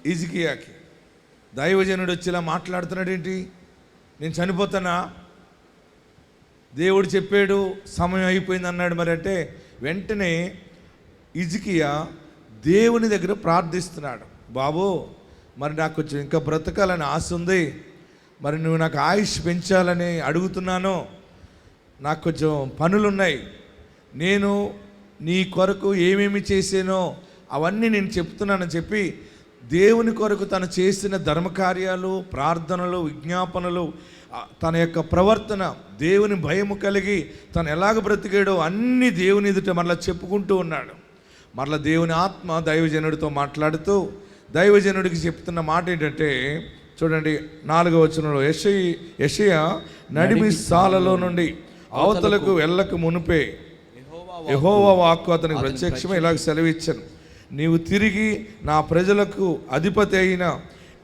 హిజ్కియాకి. దైవజనుడు వచ్చి ఇలా మాట్లాడుతున్నాడు ఏంటి, నేను చనిపోతానా, దేవుడు చెప్పాడు సమయం అయిపోయింది అన్నాడు. మరి అంటే వెంటనే హిజ్కియా దేవుని దగ్గర ప్రార్థిస్తున్నాడు, బాబు మరి నాకు కొంచెం ఇంకా బ్రతకాలని ఆశ ఉంది, మరి నువ్వు నాకు ఆయుష్ పెంచాలని అడుగుతున్నాను, నాకు కొంచెం పనులున్నాయి, నేను నీ కొరకు ఏమేమి చేసానో అవన్నీ నేను చెప్తున్నానని చెప్పి దేవుని కొరకు తను చేసిన ధర్మకార్యాలు, ప్రార్థనలు, విజ్ఞాపనలు, తన యొక్క ప్రవర్తన, దేవుని భయము కలిగి తను ఎలాగ బ్రతికాడో అన్నీ దేవుని ఎదుట మరలా చెప్పుకుంటూ ఉన్నాడు. మరలా దేవుని ఆత్మ దైవజనుడితో మాట్లాడుతూ దైవజనుడికి చెప్తున్న మాట ఏంటంటే, చూడండి 4వ వచనంలో, యెషయా నడిమి సాలలో నుండి అవతలకు వెళ్ళక మునిపే యెహోవా వాక్కు అతనికి ప్రత్యక్షమై ఇలాగ సెలవిచ్చాను, నీవు తిరిగి నా ప్రజలకు అధిపతి అయిన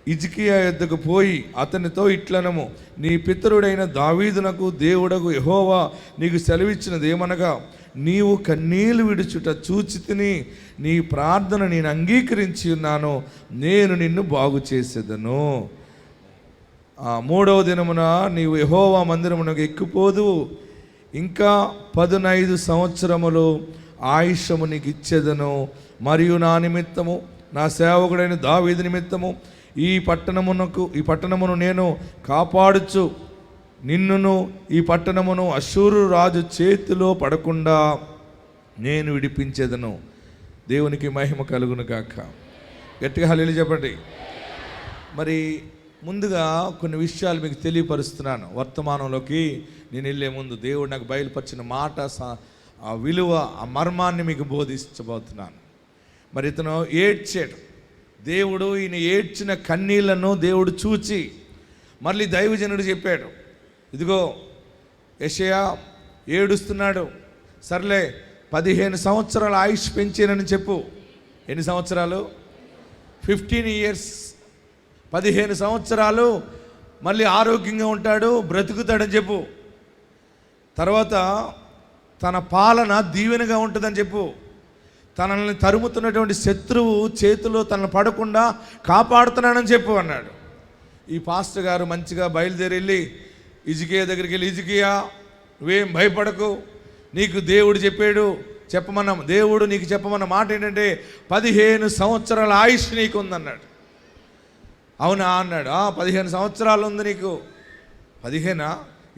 హిజ్కియా యొద్దకు పోయి అతనితో ఇట్లనము, నీ పితరుడైన దావీదునకు దేవుడకు యెహోవా నీకు సెలవిచ్చినది ఏమనగా, నీవు కన్నీళ్లు విడుచుట చూచి తిని నీ ప్రార్థన నేను అంగీకరించి ఉన్నాను, నేను నిన్ను బాగు చేసేదను. 3వ దినమున నీవు యెహోవా మందిరమునకు ఎక్కిపోదు, ఇంకా 15 సంవత్సరములు ఆయుష్యము నీకు ఇచ్చేదను. మరియు నా నిమిత్తము, నా సేవకుడైన దావీదు నిమిత్తము ఈ పట్టణమును నేను కాపాడుచు నిన్నును ఈ పట్టణమును అష్షూరు రాజు చేతిలో పడకుండా నేను విడిపించేదను. దేవునికి మహిమ కలుగును గాక. గట్టిగా హల్లెలూయా చెప్పండి. మరి ముందుగా కొన్ని విషయాలు మీకు తెలియపరుస్తున్నాను. వర్తమానంలోకి నేను వెళ్ళే ముందు దేవుడు నాకు బయలుపరిచిన మాట, ఆ విలువ, ఆ మర్మాన్ని మీకు బోధించబోతున్నాను. మరి ఇతను ఏడ్చాడు. దేవుడు ఈయన ఏడ్చిన కన్నీళ్లను దేవుడు చూచి మళ్ళీ దైవజనుడు చెప్పాడు, ఇదిగో యెషయా ఏడుస్తున్నాడు, సర్లే 15 సంవత్సరాల ఆయుష్ పెంచానని చెప్పు. ఎన్ని సంవత్సరాలు? 15 ఇయర్స్. 15 సంవత్సరాలు మళ్ళీ ఆరోగ్యంగా ఉంటాడు, బ్రతుకుతాడని చెప్పు. తర్వాత తన పాలన దీవెనగా ఉంటుందని చెప్పు. తనల్ని తరుముతున్నటువంటి శత్రువు చేతిలో తనను పడకుండా కాపాడుతున్నానని చెప్పు అన్నాడు. ఈ పాస్టర్ గారు మంచిగా బయలుదేరి వెళ్ళి హిజ్కియా దగ్గరికి వెళ్ళి, హిజ్కియా నువ్వేం భయపడకు, నీకు దేవుడు దేవుడు నీకు చెప్పమన్న మాట ఏంటంటే 15 సంవత్సరాల ఆయుష్ నీకు ఉందన్నాడు. అవునా అన్నాడు. 15 సంవత్సరాలు ఉంది నీకు. 15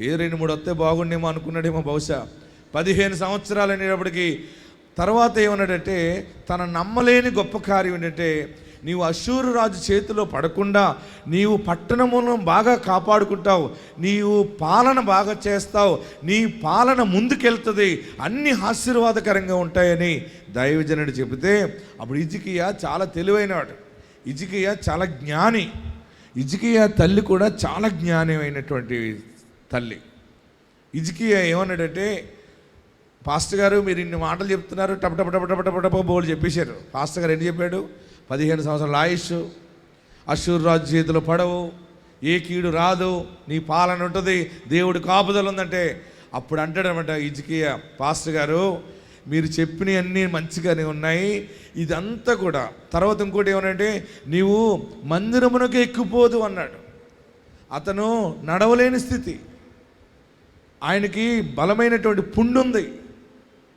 ఏ 2-3 వస్తే బాగుండేమో అనుకున్నాడేమో బహుశా. 15 సంవత్సరాలు అనేటప్పటికి తర్వాత ఏమన్నాడంటే, తన నమ్మలేని గొప్ప కార్యం ఏంటంటే, నీవు అష్షూరు రాజు చేతిలో పడకుండా నీవు పట్టణమును బాగా కాపాడుకుంటావు, నీవు పాలన బాగా చేస్తావు, నీ పాలన ముందుకెళ్తుంది, అన్ని ఆశీర్వాదకరంగా ఉంటాయని దైవజనుడు చెబితే, అప్పుడు హిజ్కియా చాలా తెలివైనవాడు, హిజ్కియా చాలా జ్ఞాని. హిజ్కియా తల్లి కూడా చాలా జ్ఞానమైనటువంటి తల్లి. హిజ్కియా ఏమన్నాడంటే, పాస్టర్ గారు మీరు ఇన్ని మాటలు చెప్తున్నారు, టపటప బోర్డు చెప్పేశారు. పాస్టర్ గారు ఏంటి చెప్పాడు? 15 సంవత్సరాల ఆయుష్, అష్షూరు రాజు చేతిలో పడవు, ఏ కీడు రాదు, నీ పాలన ఉంటుంది, దేవుడి కాపుదల ఉందంటే, అప్పుడు అంటాడనమాట హిజ్కియా, పాస్టర్ గారు మీరు చెప్పినవన్నీ మంచిగానే ఉన్నాయి, ఇదంతా కూడా. తర్వాత ఇంకోటి ఏమనంటే, నీవు మందిరమునకు ఎక్కిపోదు అన్నాడు. అతను నడవలేని స్థితి, ఆయనకి బలమైనటువంటి పుండు ఉంది.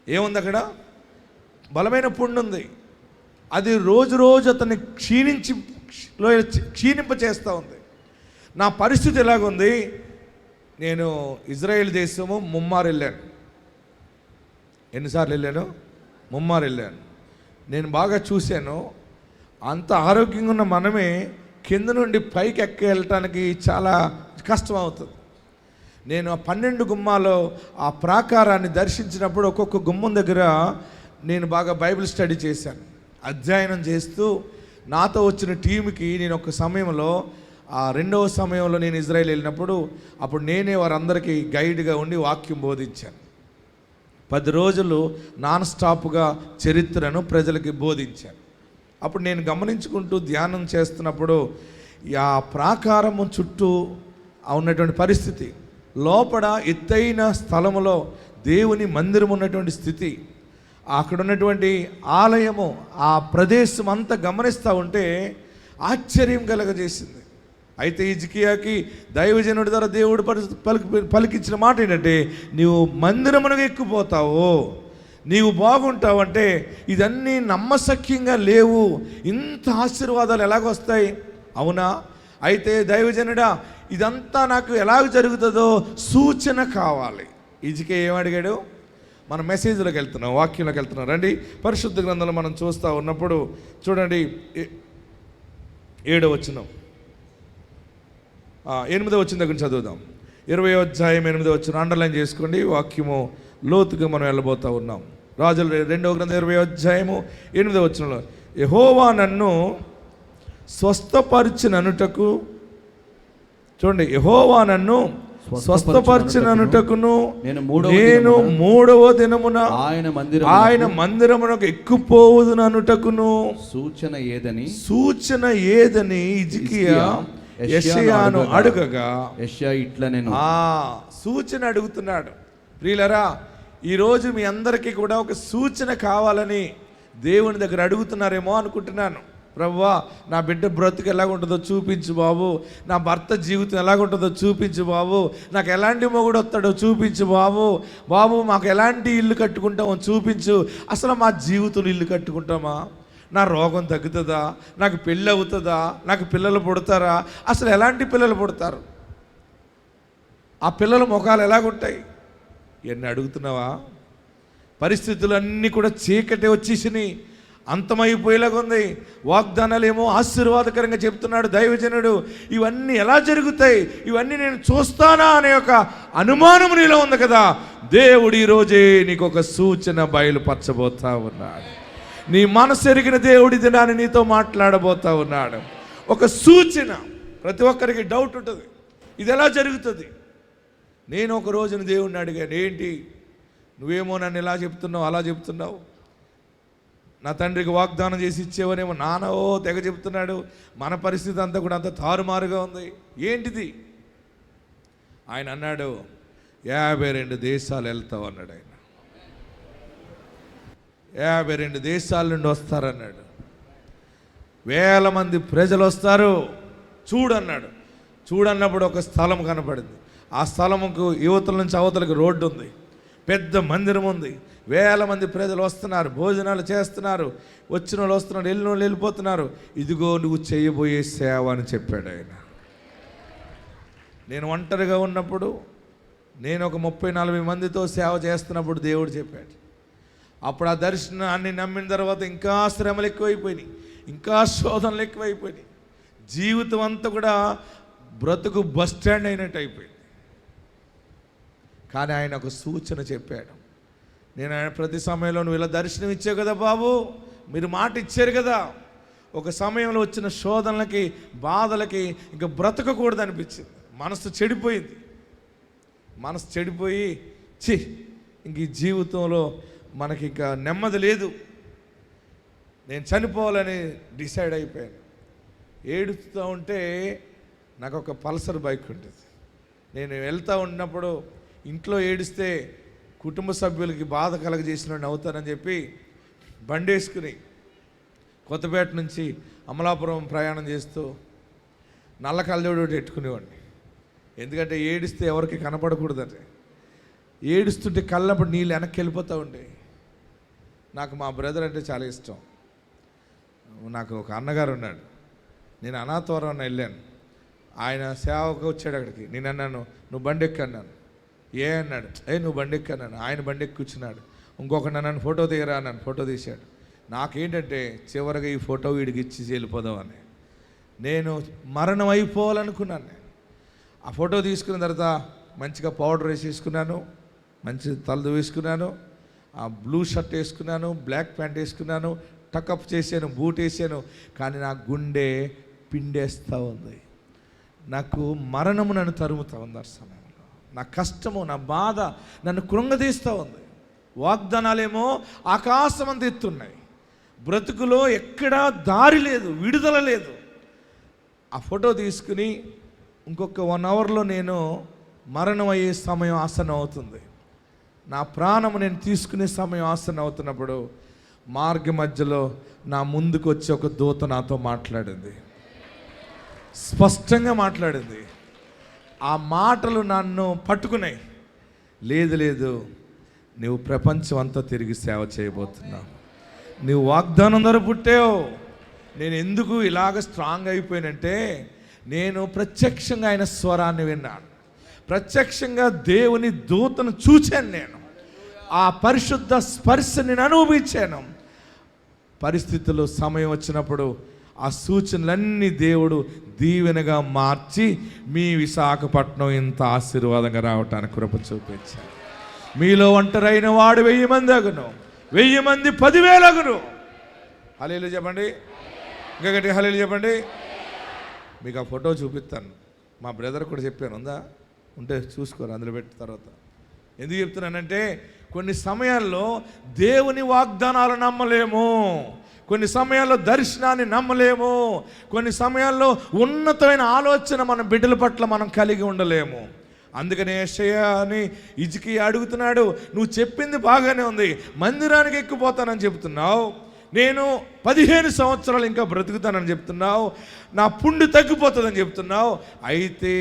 ఏముంది అక్కడ? బలమైన పుండు ఉంది. అది రోజు రోజు అతన్ని క్షీణింప చేస్తూ ఉంది. నా పరిస్థితి ఎలాగుంది? నేను ఇజ్రాయెల్ దేశము ముమ్మారు వెళ్ళాను. ఎన్నిసార్లు వెళ్ళాను? ముమ్మారు వెళ్ళాను. నేను బాగా చూశాను, అంత ఆరోగ్యంగా ఉన్న మనమే కింద నుండి పైకి వెళ్ళటానికి చాలా కష్టం అవుతుంది. నేను ఆ 12 గుమ్మాలో ఆ ప్రాకారాన్ని దర్శించినప్పుడు ఒక్కొక్క గుమ్మం దగ్గర నేను బాగా బైబిల్ స్టడీ చేశాను, అధ్యయనం చేస్తూ. నాతో వచ్చిన టీంకి నేను ఒక సమయంలో, ఆ 2వ సమయంలో నేను ఇజ్రాయెల్ వెళ్ళినప్పుడు, అప్పుడు నేనే వారందరికీ గైడ్గా ఉండి వాక్యం బోధించాను. 10 రోజులు నాన్ స్టాప్గా చరిత్రను ప్రజలకి బోధించాను. అప్పుడు నేను గమనించుకుంటూ ధ్యానం చేస్తున్నప్పుడు, ఆ ప్రాకారము చుట్టూ ఉన్నటువంటి పరిస్థితి, లోపల ఎత్తైన స్థలములో దేవుని మందిరం ఉన్నటువంటి స్థితి, అక్కడ ఉన్నటువంటి ఆలయము, ఆ ప్రదేశం అంతా గమనిస్తూ ఉంటే ఆశ్చర్యం కలగజేసింది. అయితే హిజ్కియాకి దైవజనుడి ద్వారా దేవుడు పలికించిన మాట ఏంటంటే, నీవు మందిరమునకు ఎక్కిపోతావు, నీవు బాగుంటావు అంటే, ఇదన్నీ నమ్మశక్యంగా లేవు, ఇంత ఆశీర్వాదాలు ఎలాగొస్తాయి? అవునా? అయితే దైవజనుడా, ఇదంతా నాకు ఎలాగ జరుగుతుందో సూచన కావాలి. హిజ్కియా ఏమడిగాడు? మన మెసేజ్లోకి వెళ్తున్నాం, వాక్యంలోకి వెళ్తున్నాం. రండి, పరిశుద్ధ గ్రంథంలో మనం చూస్తూ ఉన్నప్పుడు చూడండి, 7వ వచనం, 8వ వచనం దగ్గర చదువుదాం. 20వ అధ్యాయం 8వ వచనం అండర్లైన్ చేసుకోండి. వాక్యము లోతుగా మనం వెళ్ళబోతూ ఉన్నాం. రాజుల 2వ గ్రంథం 20వ అధ్యాయము 8వ వచనంలో, యెహోవా నన్ను స్వస్థపరిచిననుటకు, చూడండి, యెహోవా నన్ను స్వస్థపరచుననుటకును నేను మూడవ దినమున ఆయన మందిరమునకు ఎక్కుపోవుదుననుటకును సూచన ఏదని హిజ్కియా యెషయాను అడుగగా యెషయా ఇట్లా నేను సూచన అడుగుతున్నాడు. ప్రియులరా, ఈరోజు మీ అందరికీ కూడా ఒక సూచన కావాలని దేవుని దగ్గర అడుగుతున్నారేమో అనుకుంటున్నాను. ప్రభువా, నా బిడ్డ బ్రతుకు ఎలాగుంటుందో చూపించు బాబు, నా భర్త జీవితం ఎలాగుంటుందో చూపించు బాబు, నాకు ఎలాంటి మొగుడు వస్తాడో చూపించు బాబు, బాబు మాకు ఎలాంటి ఇల్లు కట్టుకుంటామో చూపించు. అసలు మా జీవితంలో ఇల్లు కట్టుకుంటామా? నా రోగం తగ్గుతుందా? నాకు పెళ్ళి అవుతుందా? నాకు పిల్లలు పుడతారా? అసలు ఎలాంటి పిల్లలు పుడతారు? ఆ పిల్లల ముఖాలు ఎలాగుంటాయి? ఇవన్నీ అడుగుతున్నావా? పరిస్థితులు అన్నీ కూడా చీకటి వచ్చేసినాయి, అంతమైపోయేలాగా ఉంది. వాగ్దానాలు ఏమో ఆశీర్వాదకరంగా చెప్తున్నాడు దైవజనుడు. ఇవన్నీ ఎలా జరుగుతాయి? ఇవన్నీ నేను చూస్తానా అనే ఒక అనుమానం నీలో ఉంది కదా. దేవుడు ఈరోజే నీకు ఒక సూచన బయలుపరచబోతా ఉన్నాడు. నీ మనసు ఎరిగిన దేవుడి దినాన్ని నీతో మాట్లాడబోతా ఉన్నాడు. ఒక సూచన. ప్రతి ఒక్కరికి డౌట్ ఉంటుంది, ఇది ఎలా జరుగుతుంది? నేను ఒక రోజున దేవుడిని అడిగాను, ఏంటి నువ్వేమో నన్ను ఇలా చెప్తున్నావు, అలా చెప్తున్నావు, నా తండ్రికి వాగ్దానం చేసి ఇచ్చేవనేమో నాన్నో తెగ చెప్తున్నాడు, మన పరిస్థితి అంతా కూడా అంత తారుమారుగా ఉంది, ఏంటిది? ఆయన అన్నాడు, 52 దేశాలు వెళ్తావు అన్నాడు. ఆయన 52 దేశాల నుండి వస్తారన్నాడు. 1000 మంది ప్రజలు వస్తారు చూడన్నాడు. చూడన్నప్పుడు ఒక స్థలం కనపడింది. ఆ స్థలముకు యువతల నుంచి అవతలకు రోడ్డు ఉంది, పెద్ద మందిరం ఉంది, 1000 మంది ప్రజలు వస్తున్నారు, భోజనాలు చేస్తున్నారు, వచ్చిన వాళ్ళు వస్తున్నారు, వెళ్ళిన వాళ్ళు వెళ్ళిపోతున్నారు. ఇదిగో నువ్వు చేయబోయే సేవ అని చెప్పాడు ఆయన. నేను ఒంటరిగా ఉన్నప్పుడు, నేను ఒక 30-40 మందితో సేవ చేస్తున్నప్పుడు దేవుడు చెప్పాడు. అప్పుడు ఆ దర్శనాన్ని నమ్మిన తర్వాత ఇంకా శ్రమలు ఎక్కువైపోయినాయి, ఇంకా శోధనలు ఎక్కువైపోయినాయి. జీవితం అంతా కూడా బ్రతుకు బస్ స్టాండ్ అయినట్టు అయిపోయింది. కానీ ఆయన ఒక సూచన చెప్పాడు. నేను ఆయన ప్రతి సమయంలో నువ్వు ఇలా దర్శనం ఇచ్చావు కదా బాబు, మీరు మాట ఇచ్చారు కదా. ఒక సమయంలో వచ్చిన శోధనలకి, బాధలకి ఇంకా బ్రతకకూడదు అనిపించింది. మనసు చెడిపోయింది. మనసు చెడిపోయి ఇంక ఈ జీవితంలో మనకి ఇంకా నెమ్మది లేదు, నేను చనిపోవాలని డిసైడ్ అయిపోయాను. ఏడుస్తూ ఉంటే నాకు ఒక పల్సర్ బైక్ ఉంటుంది. నేను వెళ్తూ ఉన్నప్పుడు ఇంట్లో ఏడిస్తే కుటుంబ సభ్యులకి బాధ కలగజేసినట్టు అవుతానని చెప్పి బండి వేసుకుని కొత్తపేట నుంచి అమలాపురం ప్రయాణం చేస్తూ నల్ల కళ్ళజోడు పెట్టుకునేవాడిని. ఎందుకంటే ఏడిస్తే ఎవరికి కనపడకూడదంటే. ఏడుస్తుంటే కళ్ళప్పుడు నీళ్ళు వెనక్కి వెళ్ళిపోతూ ఉండే. నాకు మా బ్రదర్ అంటే చాలా ఇష్టం. నాకు ఒక అన్నగారు ఉన్నాడు. నేను అనాథవరం వెళ్ళాను, ఆయన సేవకు వచ్చాడు అక్కడికి. నేను అన్నాను, నువ్వు బండి ఎక్కి అన్నాను. ఏ అన్నాడు, నువ్వు బండి ఎక్కి అన్నాను. ఆయన బండి ఎక్కి కూర్చున్నాడు. ఇంకొకటి నన్ను ఫోటో తీయరా అన్నాను, ఫోటో తీశాడు. నాకేంటంటే చివరిగా ఈ ఫోటో వీడికి ఇచ్చి వెళ్ళిపోదామని. నేను మరణం అయిపోవాలనుకున్నాను. ఆ ఫోటో తీసుకున్న తర్వాత మంచిగా పౌడర్ వేసేసుకున్నాను, మంచి తలదు వేసుకున్నాను, ఆ బ్లూ షర్ట్ వేసుకున్నాను, బ్లాక్ ప్యాంట్ వేసుకున్నాను, టకప్ చేశాను, బూట్ వేసాను. కానీ నా గుండె పిండేస్తూ ఉంది. నాకు మరణము నన్ను తరుముతూ ఉంది. ఆ సమయంలో నా కష్టము, నా బాధ నన్ను కృంగదీస్తూ ఉంది. వాగ్దానాలేమో ఆకాశం అంత ఎత్తున్నాయి, బ్రతుకులో ఎక్కడా దారి లేదు, విడుదల లేదు. ఆ ఫోటో తీసుకుని ఇంకొక 1 అవర్లో నేను మరణం అయ్యే సమయం ఆసనం అవుతుంది. నా ప్రాణము నేను తీసుకునే సమయం ఆసనం అవుతున్నప్పుడు మార్గ మధ్యలో నా ముందుకు వచ్చి ఒక దూత నాతో మాట్లాడింది, స్పష్టంగా మాట్లాడింది. ఆ మాటలు నన్ను పట్టుకున్నాయి. లేదు, నువ్వు ప్రపంచం అంతా తిరిగి సేవ చేయబోతున్నావు, నువ్వు వాగ్దానం ద్వారా పుట్టావు. నేను ఎందుకు ఇలాగ స్ట్రాంగ్ అయిపోయానంటే, నేను ప్రత్యక్షంగా ఆయన స్వరాన్ని విన్నాను, ప్రత్యక్షంగా దేవుని దూతను చూశాను. నేను ఆ పరిశుద్ధ స్పర్శని నేను అనుభవించాను. పరిస్థితులు సమయం వచ్చినప్పుడు ఆ సూచనలన్నీ దేవుడు దీవెనగా మార్చి మీ విశాఖపట్నం ఇంత ఆశీర్వాదంగా రావటానికి కృప చూపించాడు. మీలో ఒంటరైన వాడు 1000 మంది అగును, 1000 మంది 10,000 అగును. హల్లెలూయా చెప్పండి, ఇంకా గట్టి హల్లెలూయా చెప్పండి. మీకు ఆ ఫోటో చూపిస్తాను. మా బ్రదర్ కూడా చెప్పాను, ఉందా? ఉంటే చూసుకోరు, అందులో పెట్టిన తర్వాత. ఎందుకు చెప్తున్నానంటే కొన్ని సమయాల్లో దేవుని వాగ్దానాలు నమ్మలేము, కొన్ని సమయాల్లో దర్శనాన్ని నమ్మలేము, కొన్ని సమయాల్లో ఉన్నతమైన ఆలోచన మన బిడ్డల పట్ల మనం కలిగి ఉండలేము. అందుకనే యెషయాని హిజ్కియా అడుగుతున్నాడు, నువ్వు చెప్పింది బాగానే ఉంది, మందిరానికి ఎక్కిపోతానని చెప్తున్నావు, నేను 15 సంవత్సరాలు ఇంకా బ్రతుకుతానని చెప్తున్నావు, నా పుండు తగ్గిపోతుందని చెప్తున్నావు, అయితే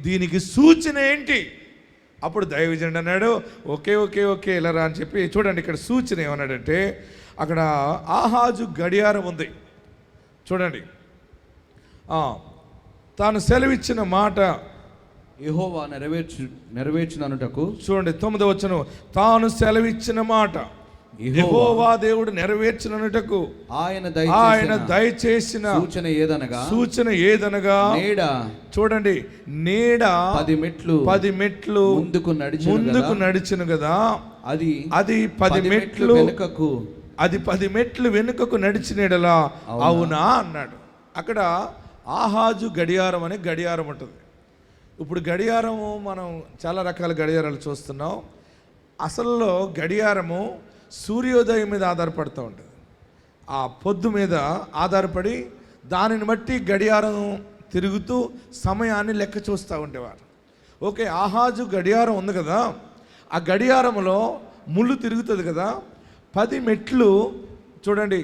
దీనికి సూచన ఏంటి? అప్పుడు దైవజనుడు అన్నాడు, ఓకే ఓకే ఓకే ఇలా రా అని చెప్పి. చూడండి ఇక్కడ సూచన ఏమన్నాడంటే, అక్కడ ఆహాజు గడియారం ఉంది చూడండి. తాను సెలవిచ్చిన మాట యెహోవా నెరవేర్చుననుటకు. చూడండి 9వ వచనం, తాను సెలవిచ్చిన మాట యెహోవా దేవుడు నెరవేర్చుననుటకు ఆయన దయచేసిన సూచన ఏదనగా నీడ. చూడండి, నీడ 10 మెట్లు ముందుకు నడిచిన కదా, అది 10 మెట్లు వెనుకకు, అది 10 మెట్లు వెనుకకు నడిచినడలా అవునా అన్నాడు. అక్కడ ఆహాజు గడియారం అనే గడియారం ఉంటుంది. ఇప్పుడు గడియారము మనం చాలా రకాల గడియారాలు చూస్తున్నాం. అసల్లో గడియారము సూర్యోదయం మీద ఆధారపడుతూ ఉంటుంది, ఆ పొద్దు మీద ఆధారపడి దానిని బట్టి గడియారం తిరుగుతూ సమయాన్ని లెక్క చూస్తూ ఉండేవారు. ఓకే, ఆహాజు గడియారం ఉంది కదా, ఆ గడియారంలో ముళ్ళు తిరుగుతుంది కదా, 10 మెట్లు చూడండి,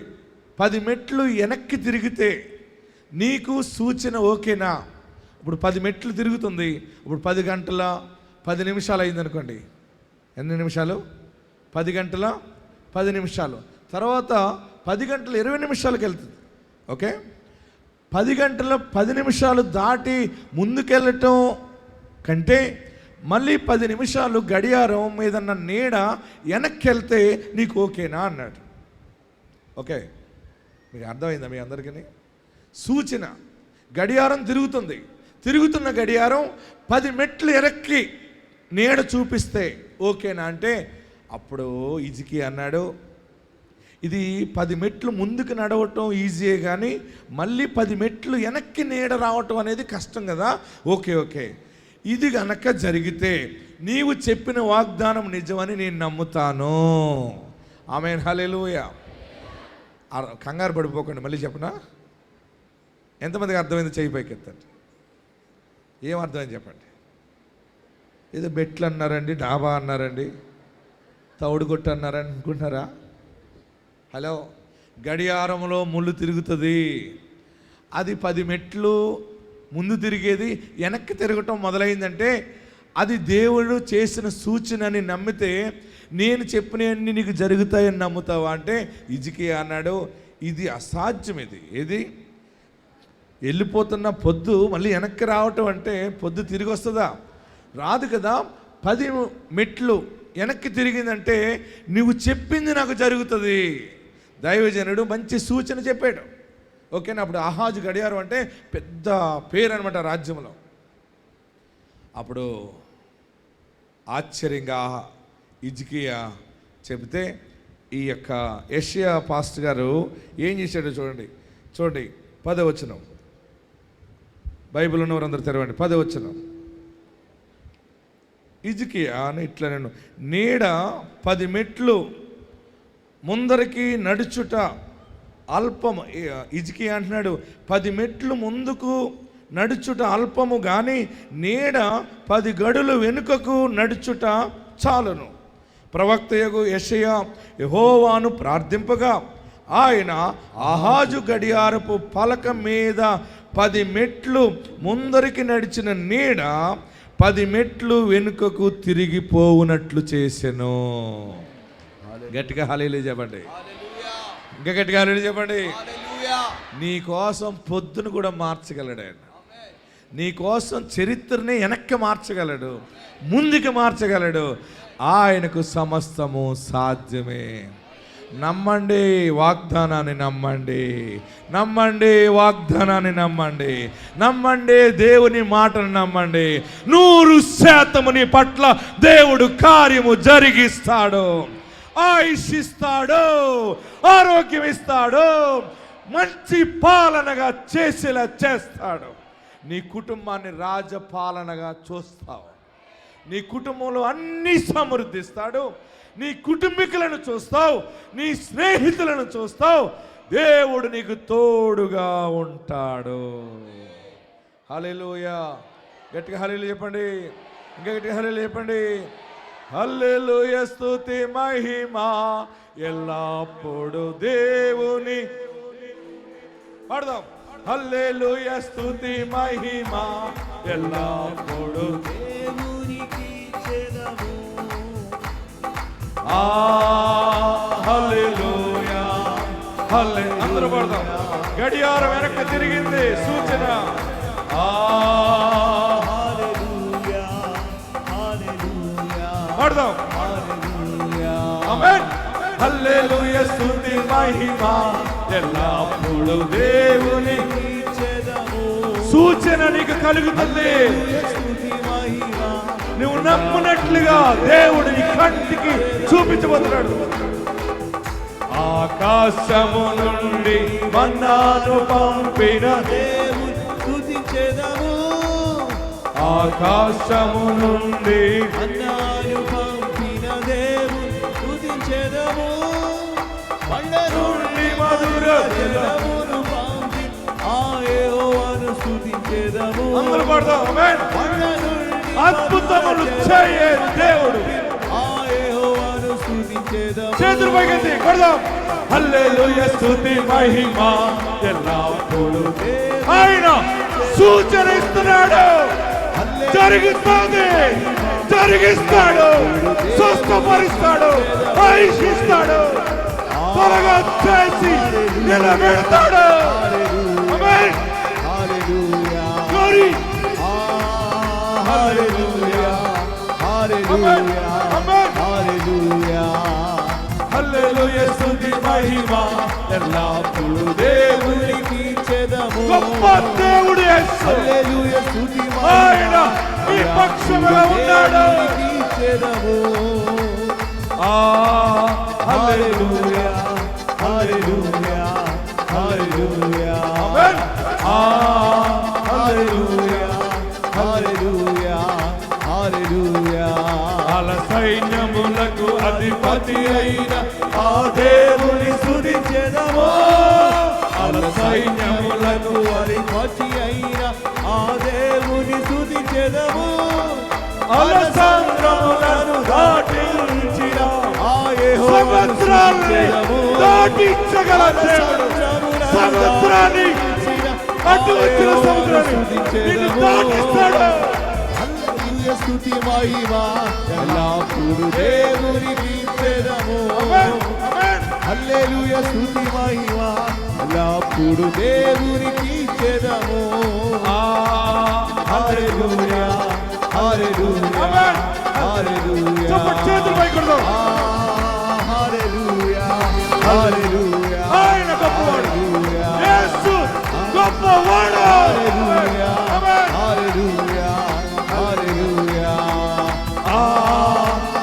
10 మెట్లు వెనక్కి తిరిగితే నీకు సూచన ఓకేనా? ఇప్పుడు 10 మెట్లు తిరుగుతుంది, ఇప్పుడు 10 గంటల 10 నిమిషాలు అయింది అనుకోండి. ఎన్ని నిమిషాలు? 10 గంటల 10 నిమిషాలు. తర్వాత 10 గంటల 20 నిమిషాలకు వెళ్తుంది. ఓకే, 10 గంటల 10 నిమిషాలు దాటి ముందుకెళ్ళటం కంటే మళ్ళీ 10 నిమిషాలు గడియారం మీద నీడ వెనక్కి వెళ్తే నీకు ఓకేనా అన్నాడు. ఓకే, మీకు అర్థమైందా మీ అందరికీ? సూచన, గడియారం తిరుగుతున్న గడియారం 10 మెట్లు వెనక్కి నీడ చూపిస్తే ఓకేనా అంటే, అప్పుడు హిజ్కియా అన్నాడు, ఇది 10 మెట్లు ముందుకు నడవటం ఈజీయే, కానీ మళ్ళీ 10 మెట్లు వెనక్కి నీడ రావటం అనేది కష్టం కదా. ఓకే ఓకే, ఇది గనక జరిగితే నీవు చెప్పిన వాగ్దానం నిజమని నేను నమ్ముతాను. ఆమేన్, హల్లెలూయా. కంగారు పడిపోకండి, మళ్ళీ చెప్పనా? ఎంతమందికి అర్థమైంది? చెయ్యి పైకి ఎత్తండి. ఏం అర్థమైంది చెప్పండి. ఏదో బెట్లు అన్నారండి, డాబా అన్నారండి, తౌడు కొట్టు అన్నారని అనుకుంటున్నారా? హలో, గడియారంలో ముళ్ళు తిరుగుతుంది, అది 10 మెట్లు ముందు తిరిగేది వెనక్కి తిరగటం మొదలైందంటే అది దేవుడు చేసిన సూచనని నమ్మితే నేను చెప్పినవన్నీ నీకు జరుగుతాయని నమ్ముతావా అంటే, హిజ్కియా అన్నాడు, ఇది అసాధ్యం. ఇది వెళ్ళిపోతున్న పొద్దు మళ్ళీ వెనక్కి రావటం అంటే పొద్దు తిరిగి వస్తుందా? రాదు కదా. 10 మెట్లు వెనక్కి తిరిగిందంటే నువ్వు చెప్పింది నాకు జరుగుతుంది. దైవజనుడు మంచి సూచన చెప్పాడు. ఓకేనా? అప్పుడు ఆహాజు గడియారం అంటే పెద్ద పేరు అనమాట రాజ్యంలో. అప్పుడు ఆశ్చర్యంగా హిజ్కియా చెబితే ఈ యొక్క యెషయా పాస్టర్ గారు ఏం చేశాడో చూడండి. 10వ వచనం, బైబిల్ ఉన్నవారందరూ తెరవండి. 10వ వచనం, హిజ్కియా అని ఇట్లా, నేను నీడ 10 మెట్లు ముందరికి నడుచుట అల్పము. హిజ్కియా అంటున్నాడు, 10 మెట్లు ముందుకు నడుచుట అల్పము, కానీ నీడ 10 గడులు వెనుకకు నడుచుట చాలును. ప్రవక్తయగు యెషయా యెహోవాను ప్రార్థింపగా ఆయన ఆహాజు గడియారపు పలక మీద 10 మెట్లు ముందరికి నడిచిన నీడ 10 మెట్లు వెనుకకు తిరిగిపోవునట్లు చేసెను. గట్టిగా హల్లెలూయా చెప్పండి. ఇంకా గట్టిగా హల్లెలూయా చెప్పండి. నీ కోసం పొద్దును కూడా మార్చగలడు ఆయన. నీ కోసం చరిత్రని వెనక్కి మార్చగలడు, ముందుకు మార్చగలడు. ఆయనకు సమస్తము సాధ్యమే. నమ్మండి, వాగ్దానాన్ని నమ్మండి, వాగ్దానాన్ని నమ్మండి, దేవుని మాటను నమ్మండి. 100% నీ పట్ల దేవుడు కార్యము జరిగిస్తాడు, ఆయుషిస్తాడు, ఆరోగ్యం ఇస్తాడు, మంచి పాలనగా చేసేలా చేస్తాడు. నీ కుటుంబాన్ని రాజపాలనగా చూస్తావు. నీ కుటుంబంలో అన్ని సమృద్ధిస్తాడు. నీ కుటుంబీకులను చూస్తావు, నీ స్నేహితులను చూస్తావు. దేవుడు నీకు తోడుగా ఉంటాడు. హల్లెలూయా. గట్టిగా హల్లెలూయా చెప్పండి. ఇంకా గట్టిగా హల్లెలూయా చెప్పండి. హల్లెలూయా. స్తుతి మహిమ ఎల్లప్పుడు దేవుని. పాడదాం. హల్లెలూయా. స్తుతి మహిమ ఎల్లప్పుడు దేవునికి చెదము. హల్లెలూయా. అందరూ పాడదాం. గడియారం వెనక్కి తిరిగింది, సూచన. పాడదాం. ఆమేన్. హల్లెలూయా. స్తుతి మహిమ ఎల్లప్పుడు దేవుని సూచన నీకు కలుగుతుంది. నువ్వు నమ్మునట్లుగా దేవుడు నీ కంటికి చూపించబోతున్నాడు. ఆకాశము నుండి మన్నాను పంపిన దేవుని స్తుతించెదము. ఆకాశము నుండి మన్నాను పంపిన దేవుని స్తుతించెదము. కొండ నుండి మధుర జలమును పంపి ఆ యెహోవాను స్తుతించెదము. అందరూ పాడదాం. ఆమేన్. కొండ నుండి అద్భుతములు చేయే దేవుడు ఆ యెహోవాను స్తుతించెదము. చేతులు పైకెత్తి కొడదాం. హల్లెలూయా. స్తుతి మహిమ ఎల్లప్పుడు ఆయన సూచన ఇస్తున్నాడు. జరిగిస్తుంది, జరిగిస్తాడు, స్వస్థపరుస్తాడు, ఆయుషిస్తాడు, త్వరగా చేసి నిలబెడతాడు. ఆమేన్. హల్లెలూయా. గ్లోరీ. హల్లెలూయా. హల్లెలూయా. హల్లెలూయా. హల్లెలూయా. స్తుతి మహిమ ఎల్లప్పుడు దేవునికి చెదము. గొప్ప దేవుడు యేసు. హల్లెలూయా. స్తుతి మహిమ ఆయన ఈ పక్షముగా ఉన్నాడు. చెదము. హల్లెలూయా. హల్లెలూయా. హల్లెలూయా. ఆమేన్. హల్లెలూయా. హల్లెలూయా. హల్లెలూయా. అల సైన్యములకు అధిపతి అయిన ఆ దేవుని స్తుతించెదము. అల సైన్యములకు అధిపతి అయిన ఆ దేవుని స్తుతించెదము. అల సముద్రములను దాటించిన ఆ యెహోవాను దాటించగల దేవుడు. సముద్రాన్ని అడ్డు వచ్చిన సముద్రాన్ని దాటిస్తాడు. స్తుతి మహిమ ఎల్లప్పుడు దేవునికి చెదము. హల్లెలూయా. స్తుతి మహిమ ఎల్లప్పుడు దేవునికి చెదము. హల్లెలూయా. హల్లెలూయా. హల్లెలూయా. చేతులు పైకి కొడదాం. హల్లెలూయా. హల్లెలూయా. ఆయన గొప్పవాడు. యేసు గొప్పవాడు. హల్లెలూయా. హల్లెలూయా. హల్లెలూయా.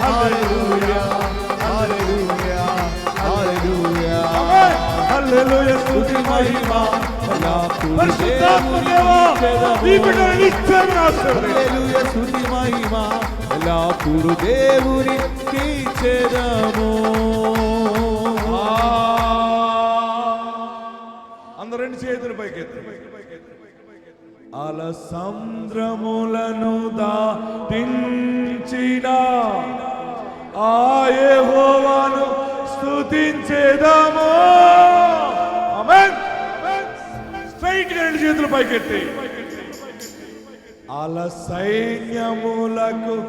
హల్లెలూయా. హల్లెలూయా. హల్లెలూయా. హల్లెలూయా. స్తుతి మహిమ పరిశుద్ధాత్మ దేవా ఈ బిడ్డను నిత్యము ఆశీర్వదించు. హల్లెలూయా. స్తుతి మహిమ ఎల్లప్పుడు దేవునికి చెదము. అందరూ రెండు చేతులు పైకెత్తి. అల సముద్రములను దాటించిన ఆ యెహోవాను స్తుతించెదము. ఆమేన్. స్ట్రైట్ గా రెండు చేతులు పైకెత్తి. అల సైన్యములకు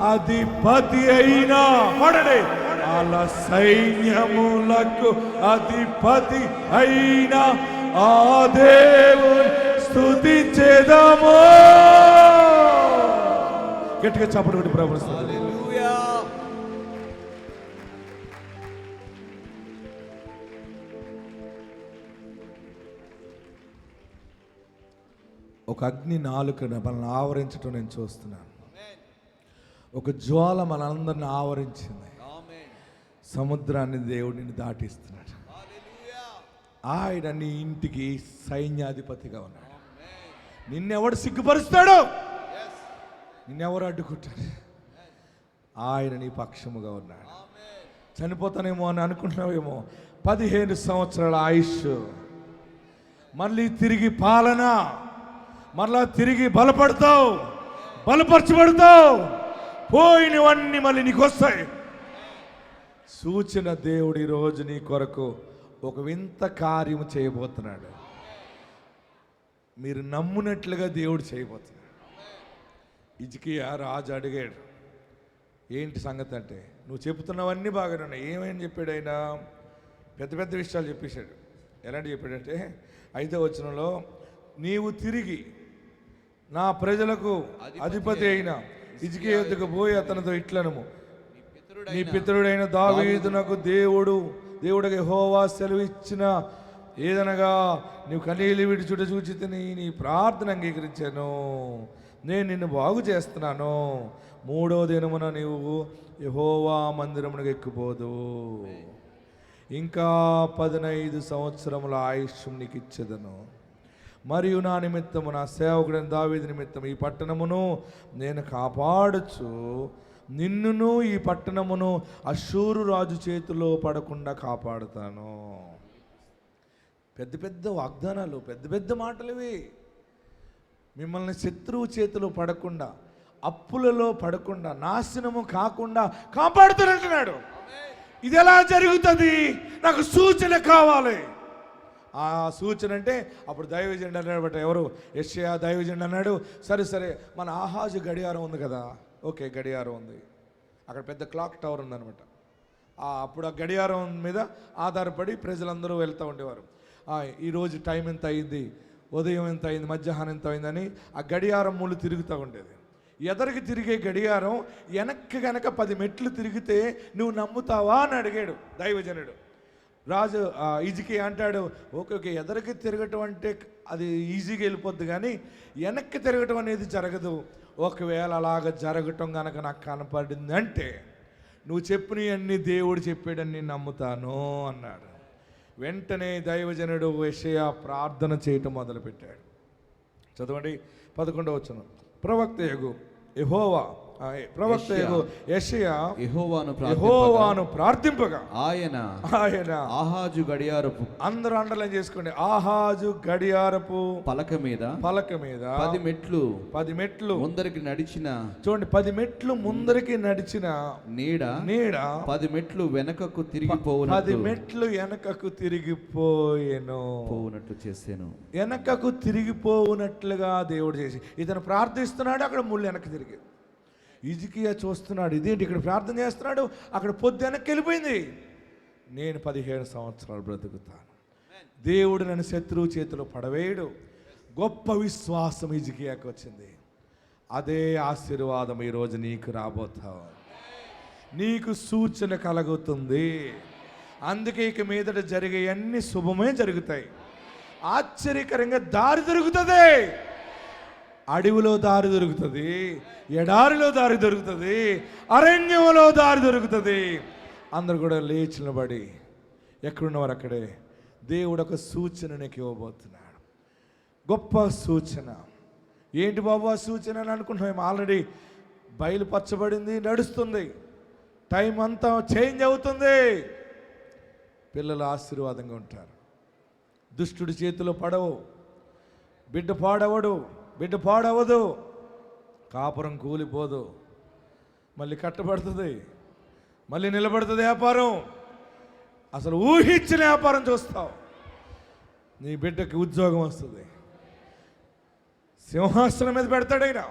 అధిపతి అయినా పడడే. అల సైన్యములకు అధిపతి అయినా ఆ దేవుని స్తుతించెదము. గట్టిగా చప్పట్లు కొట్టి ప్రభువుని స్తుతించండి. హల్లెలూయా. ఒక అగ్ని నాలుకను మనల్ని ఆవరించడం నేను చూస్తున్నాను. ఒక జ్వాల మనందరిని ఆవరించింది. సముద్రాన్ని దేవుడిని దాటిస్తున్నాడు. ఆయన నీ ఇంటికి సైన్యాధిపతిగా ఉన్నాడు. నిన్నెవడు సిగ్గుపరుస్తాడు? నిన్నెవరు అడ్డుకుంటారు? ఆయన నీ పక్షముగా ఉన్నాడు. చనిపోతానేమో అని అనుకుంటున్నావేమో, 15 సంవత్సరాల ఆయుష్, మళ్ళీ తిరిగి పాలన, మళ్ళా తిరిగి బలపడతావు, బలపరచబడతావు, పోయినవన్నీ మళ్ళీ నీకు వస్తాయి. సూచన దేవుడు ఈరోజు నీ కొరకు ఒక వింత కార్యము చేయబోతున్నాడు. మీరు నమ్మునట్లుగా దేవుడు చేయబోతున్నాడు. హిజ్కియా రాజు అడిగాడు, ఏంటి సంగతి అంటే, నువ్వు చెబుతున్నవన్నీ బాగానే ఉన్నాయి. ఏమని చెప్పాడు ఆయన? పెద్ద పెద్ద విషయాలు చెప్పేశాడు. ఎలాంటి చెప్పాడంటే 5వ వచనంలో, నీవు తిరిగి నా ప్రజలకు అధిపతి అయిన హిజ్కియా యొద్దకు పోయి అతనితో ఇట్లనము, నీ పితరుడైన దావీదునకు దేవుడికి యెహోవా సెలవు ఇచ్చిన ఏదనగా, నీవు కన్నీళ్ళు విడిచుట చూచితిని, నీ ప్రార్థన అంగీకరించాను, నేను నిన్ను బాగు చేస్తున్నాను, 3వ దినమున నీవు యెహోవా మందిరమునకు ఎక్కిపోదు, ఇంకా 15 సంవత్సరముల ఆయుష్యం నీకు ఇచ్చేదను, మరియు నా నిమిత్తము, నా సేవకుడైన దావీదు నిమిత్తము ఈ పట్టణమును నేను కాపాడుచు నిన్నును ఈ పట్టణమును అష్షూరు రాజు చేతిలో పడకుండా కాపాడుతాను. పెద్ద పెద్ద వాగ్దానాలు, పెద్ద పెద్ద మాటలు ఇవి. మిమ్మల్ని శత్రువు చేతిలో పడకుండా, అప్పులలో పడకుండా, నాశనము కాకుండా కాపాడుతానంటున్నాడు. ఇది ఎలా జరుగుతుంది? నాకు సూచన కావాలి. ఆ సూచన అంటే అప్పుడు దైవజనుడు అన్నాడు బట్, ఎవరు? యెషయా దైవజనుడు అన్నాడు, సరే మన ఆహాజు గడియారం ఉంది కదా, ఓకే గడియారం ఉంది, అక్కడ పెద్ద క్లాక్ టవర్ ఉందన్నమాట. అప్పుడు ఆ గడియారం మీద ఆధారపడి ప్రజలందరూ వెళ్తూ ఉండేవారు. ఈరోజు టైం ఎంత అయింది, ఉదయం ఎంత అయింది, మధ్యాహ్నం ఎంత అయిందని ఆ గడియారం ముళ్ళు తిరుగుతూ ఉండేది. ఎదరికి తిరిగే గడియారం వెనక్కి గనక 10 మెట్లు తిరిగితే నువ్వు నమ్ముతావా అని అడిగాడు దైవజనుడు. రాజు హిజ్కియా అంటాడు, ఓకే ఎదరికి తిరగటం అంటే అది ఈజీగా వెళ్ళిపోద్ది, కానీ వెనక్కి తిరగటం అనేది జరగదు. ఒకవేళ అలాగ జరగటం కనుక నాకు కనపడింది అంటే నువ్వు చెప్పినవన్నీ దేవుడు చెప్పాడని నేను నమ్ముతాను అన్నాడు. వెంటనే దైవజనుడు యెషయా ప్రార్థన చేయటం మొదలుపెట్టాడు. చదవండి 11వ వచనం. ప్రవక్త యెహూ యెషయా యెహోవాను ప్రార్థింపగా ఆయన ఆహాజు గడియారపు, అందరూ అండర్లైన్ చేసుకోండి, ఆహాజు గడియారపు పలక మీద 10 మెట్లు ముందరికి నడిచిన, చూడండి 10 మెట్లు ముందరికి నడిచిన నీడ 10 మెట్లు వెనకకు తిరిగిపోవును, 10 మెట్లు వెనకకు తిరిగిపోయినట్టు చేశాను. వెనకకు తిరిగిపోవునట్లుగా దేవుడు చేసి, ఇతను ప్రార్థిస్తున్నాడు, అక్కడ ముళ్ళు వెనక్కి తిరిగి. హిజ్కియా చూస్తున్నాడు, ఇదేంటి ఇక్కడ ప్రార్థన చేస్తున్నాడు, అక్కడ పొద్దు వెనక్కి వెళ్ళిపోయింది. నేను 15 సంవత్సరాలు బ్రతుకుతాను, దేవుడు నన్ను శత్రువు చేతిలో పడవేయడు. గొప్ప విశ్వాసం హిజ్కియాకి వచ్చింది. అదే ఆశీర్వాదం ఈరోజు నీకు రాబోతావు. నీకు సూచన కలుగుతుంది. అందుకే ఇక మీదట జరిగే అన్ని శుభమే జరుగుతాయి. ఆశ్చర్యకరంగా దారి దొరుకుతుంది. అడవిలో దారి దొరుకుతుంది, ఎడారిలో దారి దొరుకుతుంది, అరణ్యంలో దారి దొరుకుతుంది. అందరూ కూడా లేచి నిలబడి ఎక్కడున్నవారు అక్కడే దేవుడు ఒక సూచన నీకు ఇవ్వబోతున్నాడు. గొప్ప సూచన. ఏంటి బాబు ఆ సూచన అని అనుకుంటున్నాం. ఆల్రెడీ బయలుపరచబడింది, నడుస్తుంది, టైం అంతా చేంజ్ అవుతుంది. పిల్లలు ఆశీర్వాదంగా ఉంటారు, దుష్టుడి చేతిలో పడవు, బిడ్డ పాడవదు, కాపురం కూలిపోదు, మళ్ళీ కట్టబడుతుంది, మళ్ళీ నిలబడుతుంది వ్యాపారం. అసలు ఊహించిన వ్యాపారం చూస్తావు. నీ బిడ్డకి ఉద్యోగం వస్తుంది, సింహాసనం మీద పెడతాడైనా.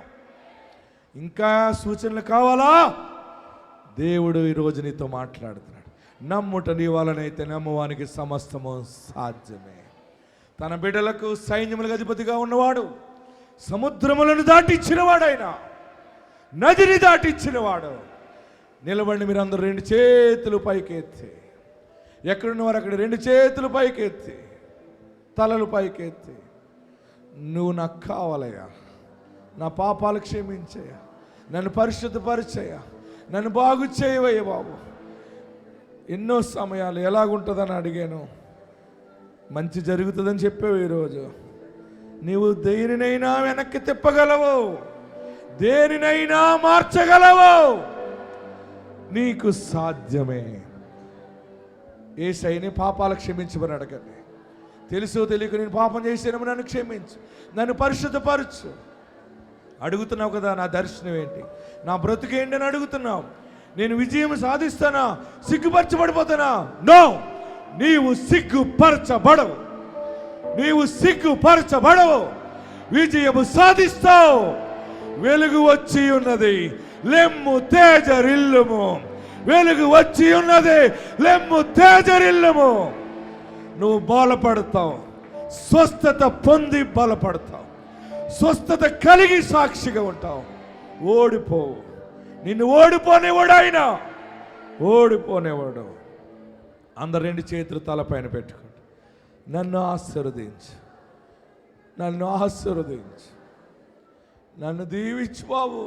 ఇంకా సూచనలు కావాలా? దేవుడు ఈరోజు నీతో మాట్లాడుతున్నాడు. నమ్ముట నీ వలనైతే నమ్మువానికి సమస్తము సాధ్యమే. తన బిడ్డలకు సైన్యములకు అధిపతిగా ఉన్నవాడు, సముద్రములను దాటిచ్చినవాడు, ఆయన నదిని దాటిచ్చినవాడు. నిలబడి మీరు అందరూ 2 చేతులు పైకెత్తి, ఎక్కడున్నవారు అక్కడ 2 చేతులు పైకెత్తి, తలలు పైకెత్తి, నువ్వు నాకు కావాలయ్యా, నా పాపాలు క్షమించయ్యా, నన్ను పరిశుద్ధపరిచయ్యా, నన్ను బాగు చేయవయ్య బాబు. ఎన్నో సమయాలు ఎలాగుంటుందని అడిగాను, మంచి జరుగుతుందని చెప్పావు. ఈరోజు నీవు దేనినైనా వెనక్కి తిప్పగలవు, దేనినైనా మార్చగలవు, నీకు సాధ్యమే. యేసయ్యని పాపాలు క్షమించమని అడగండి. తెలుసో తెలియక నేను పాపం చేసాను, నన్ను క్షమించు, నన్ను పరిశుద్ధపరచు. అడుగుతున్నావు కదా, నా దర్శనం ఏంటి, నా బ్రతుకేంటి అని అడుగుతున్నావు. నేను విజయం సాధిస్తానా, సిగ్గుపరచబడిపోతానా? నో, నీవు సిగ్గుపరచబడవు, నీవు సిగ్గుపరచబడవు, విజయము సాధిస్తావు. వెలుగు వచ్చి ఉన్నది, లెమ్ము తేజరిల్లుము. వెలుగు వచ్చి ఉన్నది, లెమ్ము తేజరిల్లుము. నువ్వు బలపడతావు, స్వస్థత పొంది బలపడతావు, స్వస్థత కలిగి సాక్షిగా ఉంటావు. ఓడిపోవు, నిన్ను ఓడిపోనేవాడు ఆయన, ఓడిపోనేవాడు. అందరు రెండు చేతులు తలపైన పెట్టుకోండి. నన్ను ఆశీర్వదించు, నన్ను ఆశీర్వదించు, నన్ను దీవించు బాబు.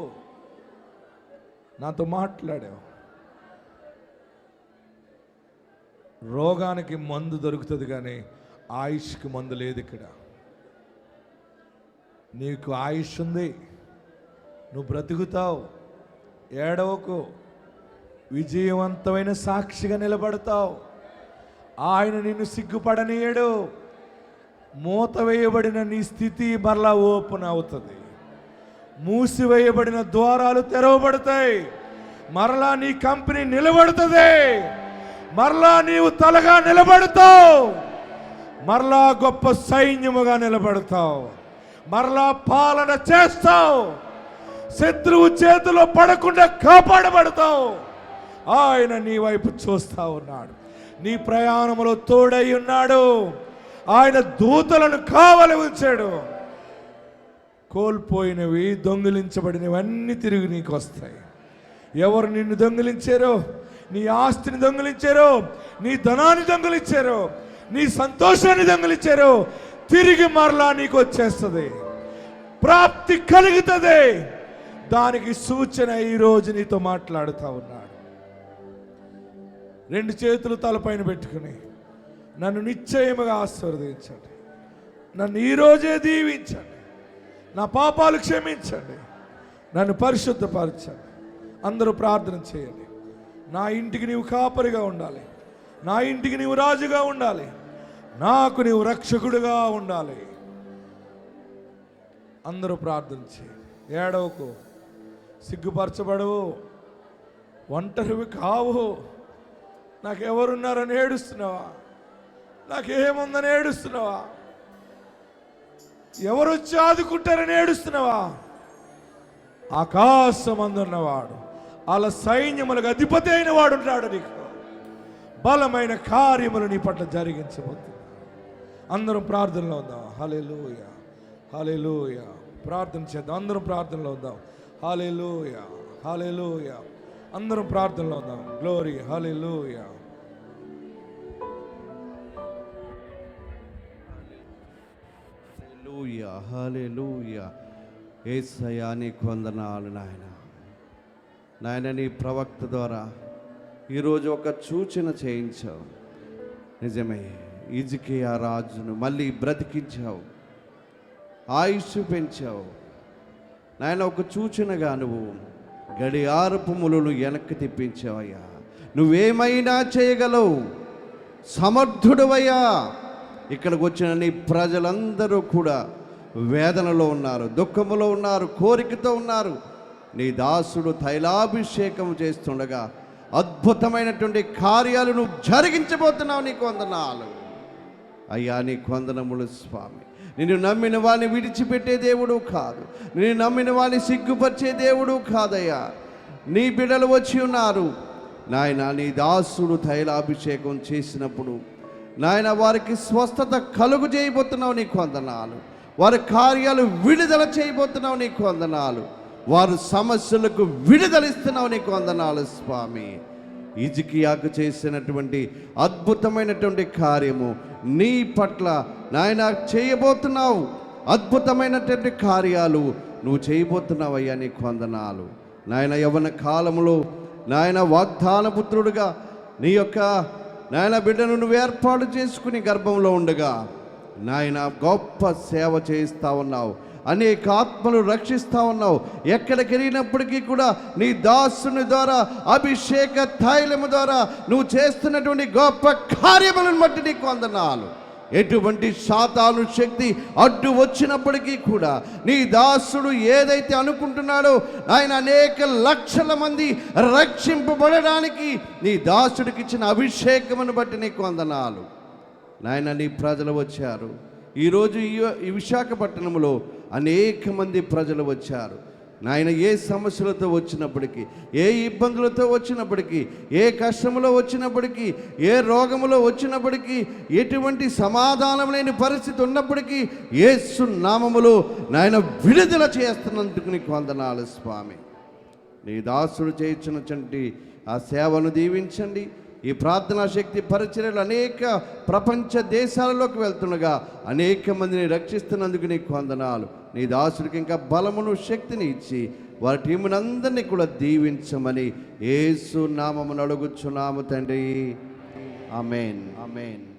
నాతో మాట్లాడావు. రోగానికి మందు దొరుకుతుంది కానీ ఆయుష్కి మందు లేదు ఇక్కడ. నీకు ఆయుష్ ఉంది, నువ్వు బ్రతుకుతావు, ఏడవకు, విజయవంతమైన సాక్షిగా నిలబడతావు. ఆయన నిన్ను సిగ్గుపడనీయడు. మూత వేయబడిన నీ స్థితి మరలా ఓపెన్ అవుతుంది, మూసివేయబడిన ద్వారాలు తెరవబడతాయి, మరలా నీ కంపెనీ నిలబడుతుంది, మరలా నీవు తలగా నిలబడతావు, మరలా గొప్ప సైన్యముగా నిలబడతావు, మరలా పాలన చేస్తావు, శత్రువు చేతిలో పడకుండా కాపాడబడతావు. ఆయన నీ వైపు చూస్తా ఉన్నాడు, నీ ప్రయాణములో తోడై ఉన్నాడు. ఆయన దూతలను కావలి ఉంచాడు. కోల్పోయినవి, దొంగిలించబడినవన్నీ తిరిగి నీకు వస్తాయి. ఎవరు నిన్ను దొంగిలించారో, నీ ఆస్తిని దొంగిలించారో, నీ ధనాన్ని దొంగిలించారో, నీ సంతోషాన్ని దొంగిలించారో, తిరిగి మరలా నీకు వచ్చేస్తుంది, ప్రాప్తి కలుగుతుంది. దానికి సూచన ఈరోజు నీతో మాట్లాడుతూ ఉన్నాడు. రెండు చేతులు తలపైన పెట్టుకుని నన్ను నిశ్చయముగా ఆశీర్వదించండి, నన్ను ఈరోజే దీవించండి, నా పాపాలు క్షమించండి, నన్ను పరిశుద్ధపరచండి. అందరూ ప్రార్థన చేయండి. నా ఇంటికి నీవు కాపరిగా ఉండాలి, నా ఇంటికి నీవు రాజుగా ఉండాలి, నాకు నీవు రక్షకుడుగా ఉండాలి. అందరూ ప్రార్థన చేయండి. ఏడవకు, సిగ్గుపరచబడవు, ఒంటరివి కావు. నాకెవరున్నారని ఏడుస్తున్నావా? నాకేముందని ఏడుస్తున్నావా? ఎవరు వచ్చి ఆదుకుంటారని ఏడుస్తున్నావా? ఆకాశమందున్నవాడు, అలా సైన్యములకు అధిపతి అయిన వాడు ఉన్నాడు. నీకు బలమైన కార్యములు నీ పట్ల జరిగించబోతుంది. అందరం ప్రార్థనలో ఉందాం. హల్లెలూయా, హల్లెలూయా. ప్రార్థన చేద్దాం, అందరం ప్రార్థనలో ఉందాం. హల్లెలూయా, హల్లెలూయా. అందరం ప్రార్థనలో ఉందాం. గ్లోరీ, హల్లెలూయా. హల్లెలూయా, హల్లెలూయా. యేసయ్యా నీకు వందనాలు నాయన. నాయన నీ ప్రవక్త ద్వారా ఈరోజు ఒక సూచన చేయించావు. నిజమే, హిజ్కియా రాజును మళ్ళీ బ్రతికించావు, ఆయుష్ పెంచావు నాయన. ఒక సూచనగా నువ్వు గడియారపు ములులు వెనక్కి తిప్పించావయ్యా. నువ్వేమైనా చేయగలవు, సమర్థుడవయ్యా. ఇక్కడికి వచ్చిన నీ ప్రజలందరూ కూడా వేదనలో ఉన్నారు, దుఃఖములో ఉన్నారు, కోరికతో ఉన్నారు. నీ దాసుడు తైలాభిషేకం చేస్తుండగా అద్భుతమైనటువంటి కార్యాలు నువ్వు జరిగించబోతున్నావు. నీకు వందనాలు అయ్యా, నీకు వందనములు స్వామి. నిన్ను నమ్మిన వాడిని విడిచిపెట్టే దేవుడు కాదు, నిన్ను నమ్మిన వాడిని సిగ్గుపరిచే దేవుడు కాదయ్యా. నీ బిడ్డలు వచ్చి ఉన్నారు నాయన. నీ దాసుడు తైలాభిషేకం చేసినప్పుడు నాయన వారికి స్వస్థత కలుగు చేయబోతున్నావు. నీకు వందనాలు. వారి కార్యాలు విడుదల చేయబోతున్నావు. నీకు వందనాలు. వారు సమస్యలకు విడుదలిస్తున్నావు. నీకు వందనాలు స్వామి. హిజ్కియాకు చేసినటువంటి అద్భుతమైనటువంటి కార్యము నీ పట్ల నాయన చేయబోతున్నావు. అద్భుతమైనటువంటి కార్యాలు నువ్వు చేయబోతున్నావు అయ్యా. నీకు వందనాలు నాయన. యవ్వన కాలంలో నాయన వాగ్దాన పుత్రుడుగా నీ యొక్క నాయన బిడ్డను నువ్వు ఏర్పాటు చేసుకుని గర్భంలో ఉండగా నాయన గొప్ప సేవ చేస్తూ ఉన్నావు. అనేక ఆత్మలు రక్షిస్తూ ఉన్నావు. ఎక్కడికి వెళ్ళినప్పటికీ కూడా నీ దాసుని ద్వారా అభిషేక తైలము ద్వారా నువ్వు చేస్తున్నటువంటి గొప్ప కార్యములను బట్టి నీకు వందనాలు. ఎటువంటి సాతాను శక్తి అడ్డు వచ్చినప్పటికీ కూడా నీ దాసుడు ఏదైతే అనుకుంటున్నాడో ఆయన అనేక లక్షల మంది రక్షింపబడడానికి నీ దాసుడికి ఇచ్చిన అభిషేకమును బట్టి నీకు వందనాలు. నాయన నీ ప్రజలు వచ్చారు. ఈరోజు ఈ విశాఖపట్నంలో అనేక మంది ప్రజలు వచ్చారు నాయన. ఏ సమస్యలతో వచ్చినప్పటికీ, ఏ ఇబ్బందులతో వచ్చినప్పటికీ, ఏ కష్టములో వచ్చినప్పటికీ, ఏ రోగములో వచ్చినప్పటికీ, ఎటువంటి సమాధానం లేని పరిస్థితి ఉన్నప్పటికీ యేసు నామములో నాయన విడుదల చేస్తున్నందుకు నీకు వందనాలు స్వామి. నీ దాసుడు చేయించినటువంటి ఆ సేవను దీవించండి. ఈ ప్రార్థనా శక్తి పరిచర్యలు అనేక ప్రపంచ దేశాలలోకి వెళ్తుండగా అనేక మందిని రక్షిస్తున్నందుకు నీకు వందనాలు. నీ దాసుడికి ఇంకా బలమును శక్తిని ఇచ్చి వారి టీమునందరినీ కూడా దీవించమని యేసు నామమున అడుగుచున్నాము తండ్రి. ఆమేన్. ఆమేన్.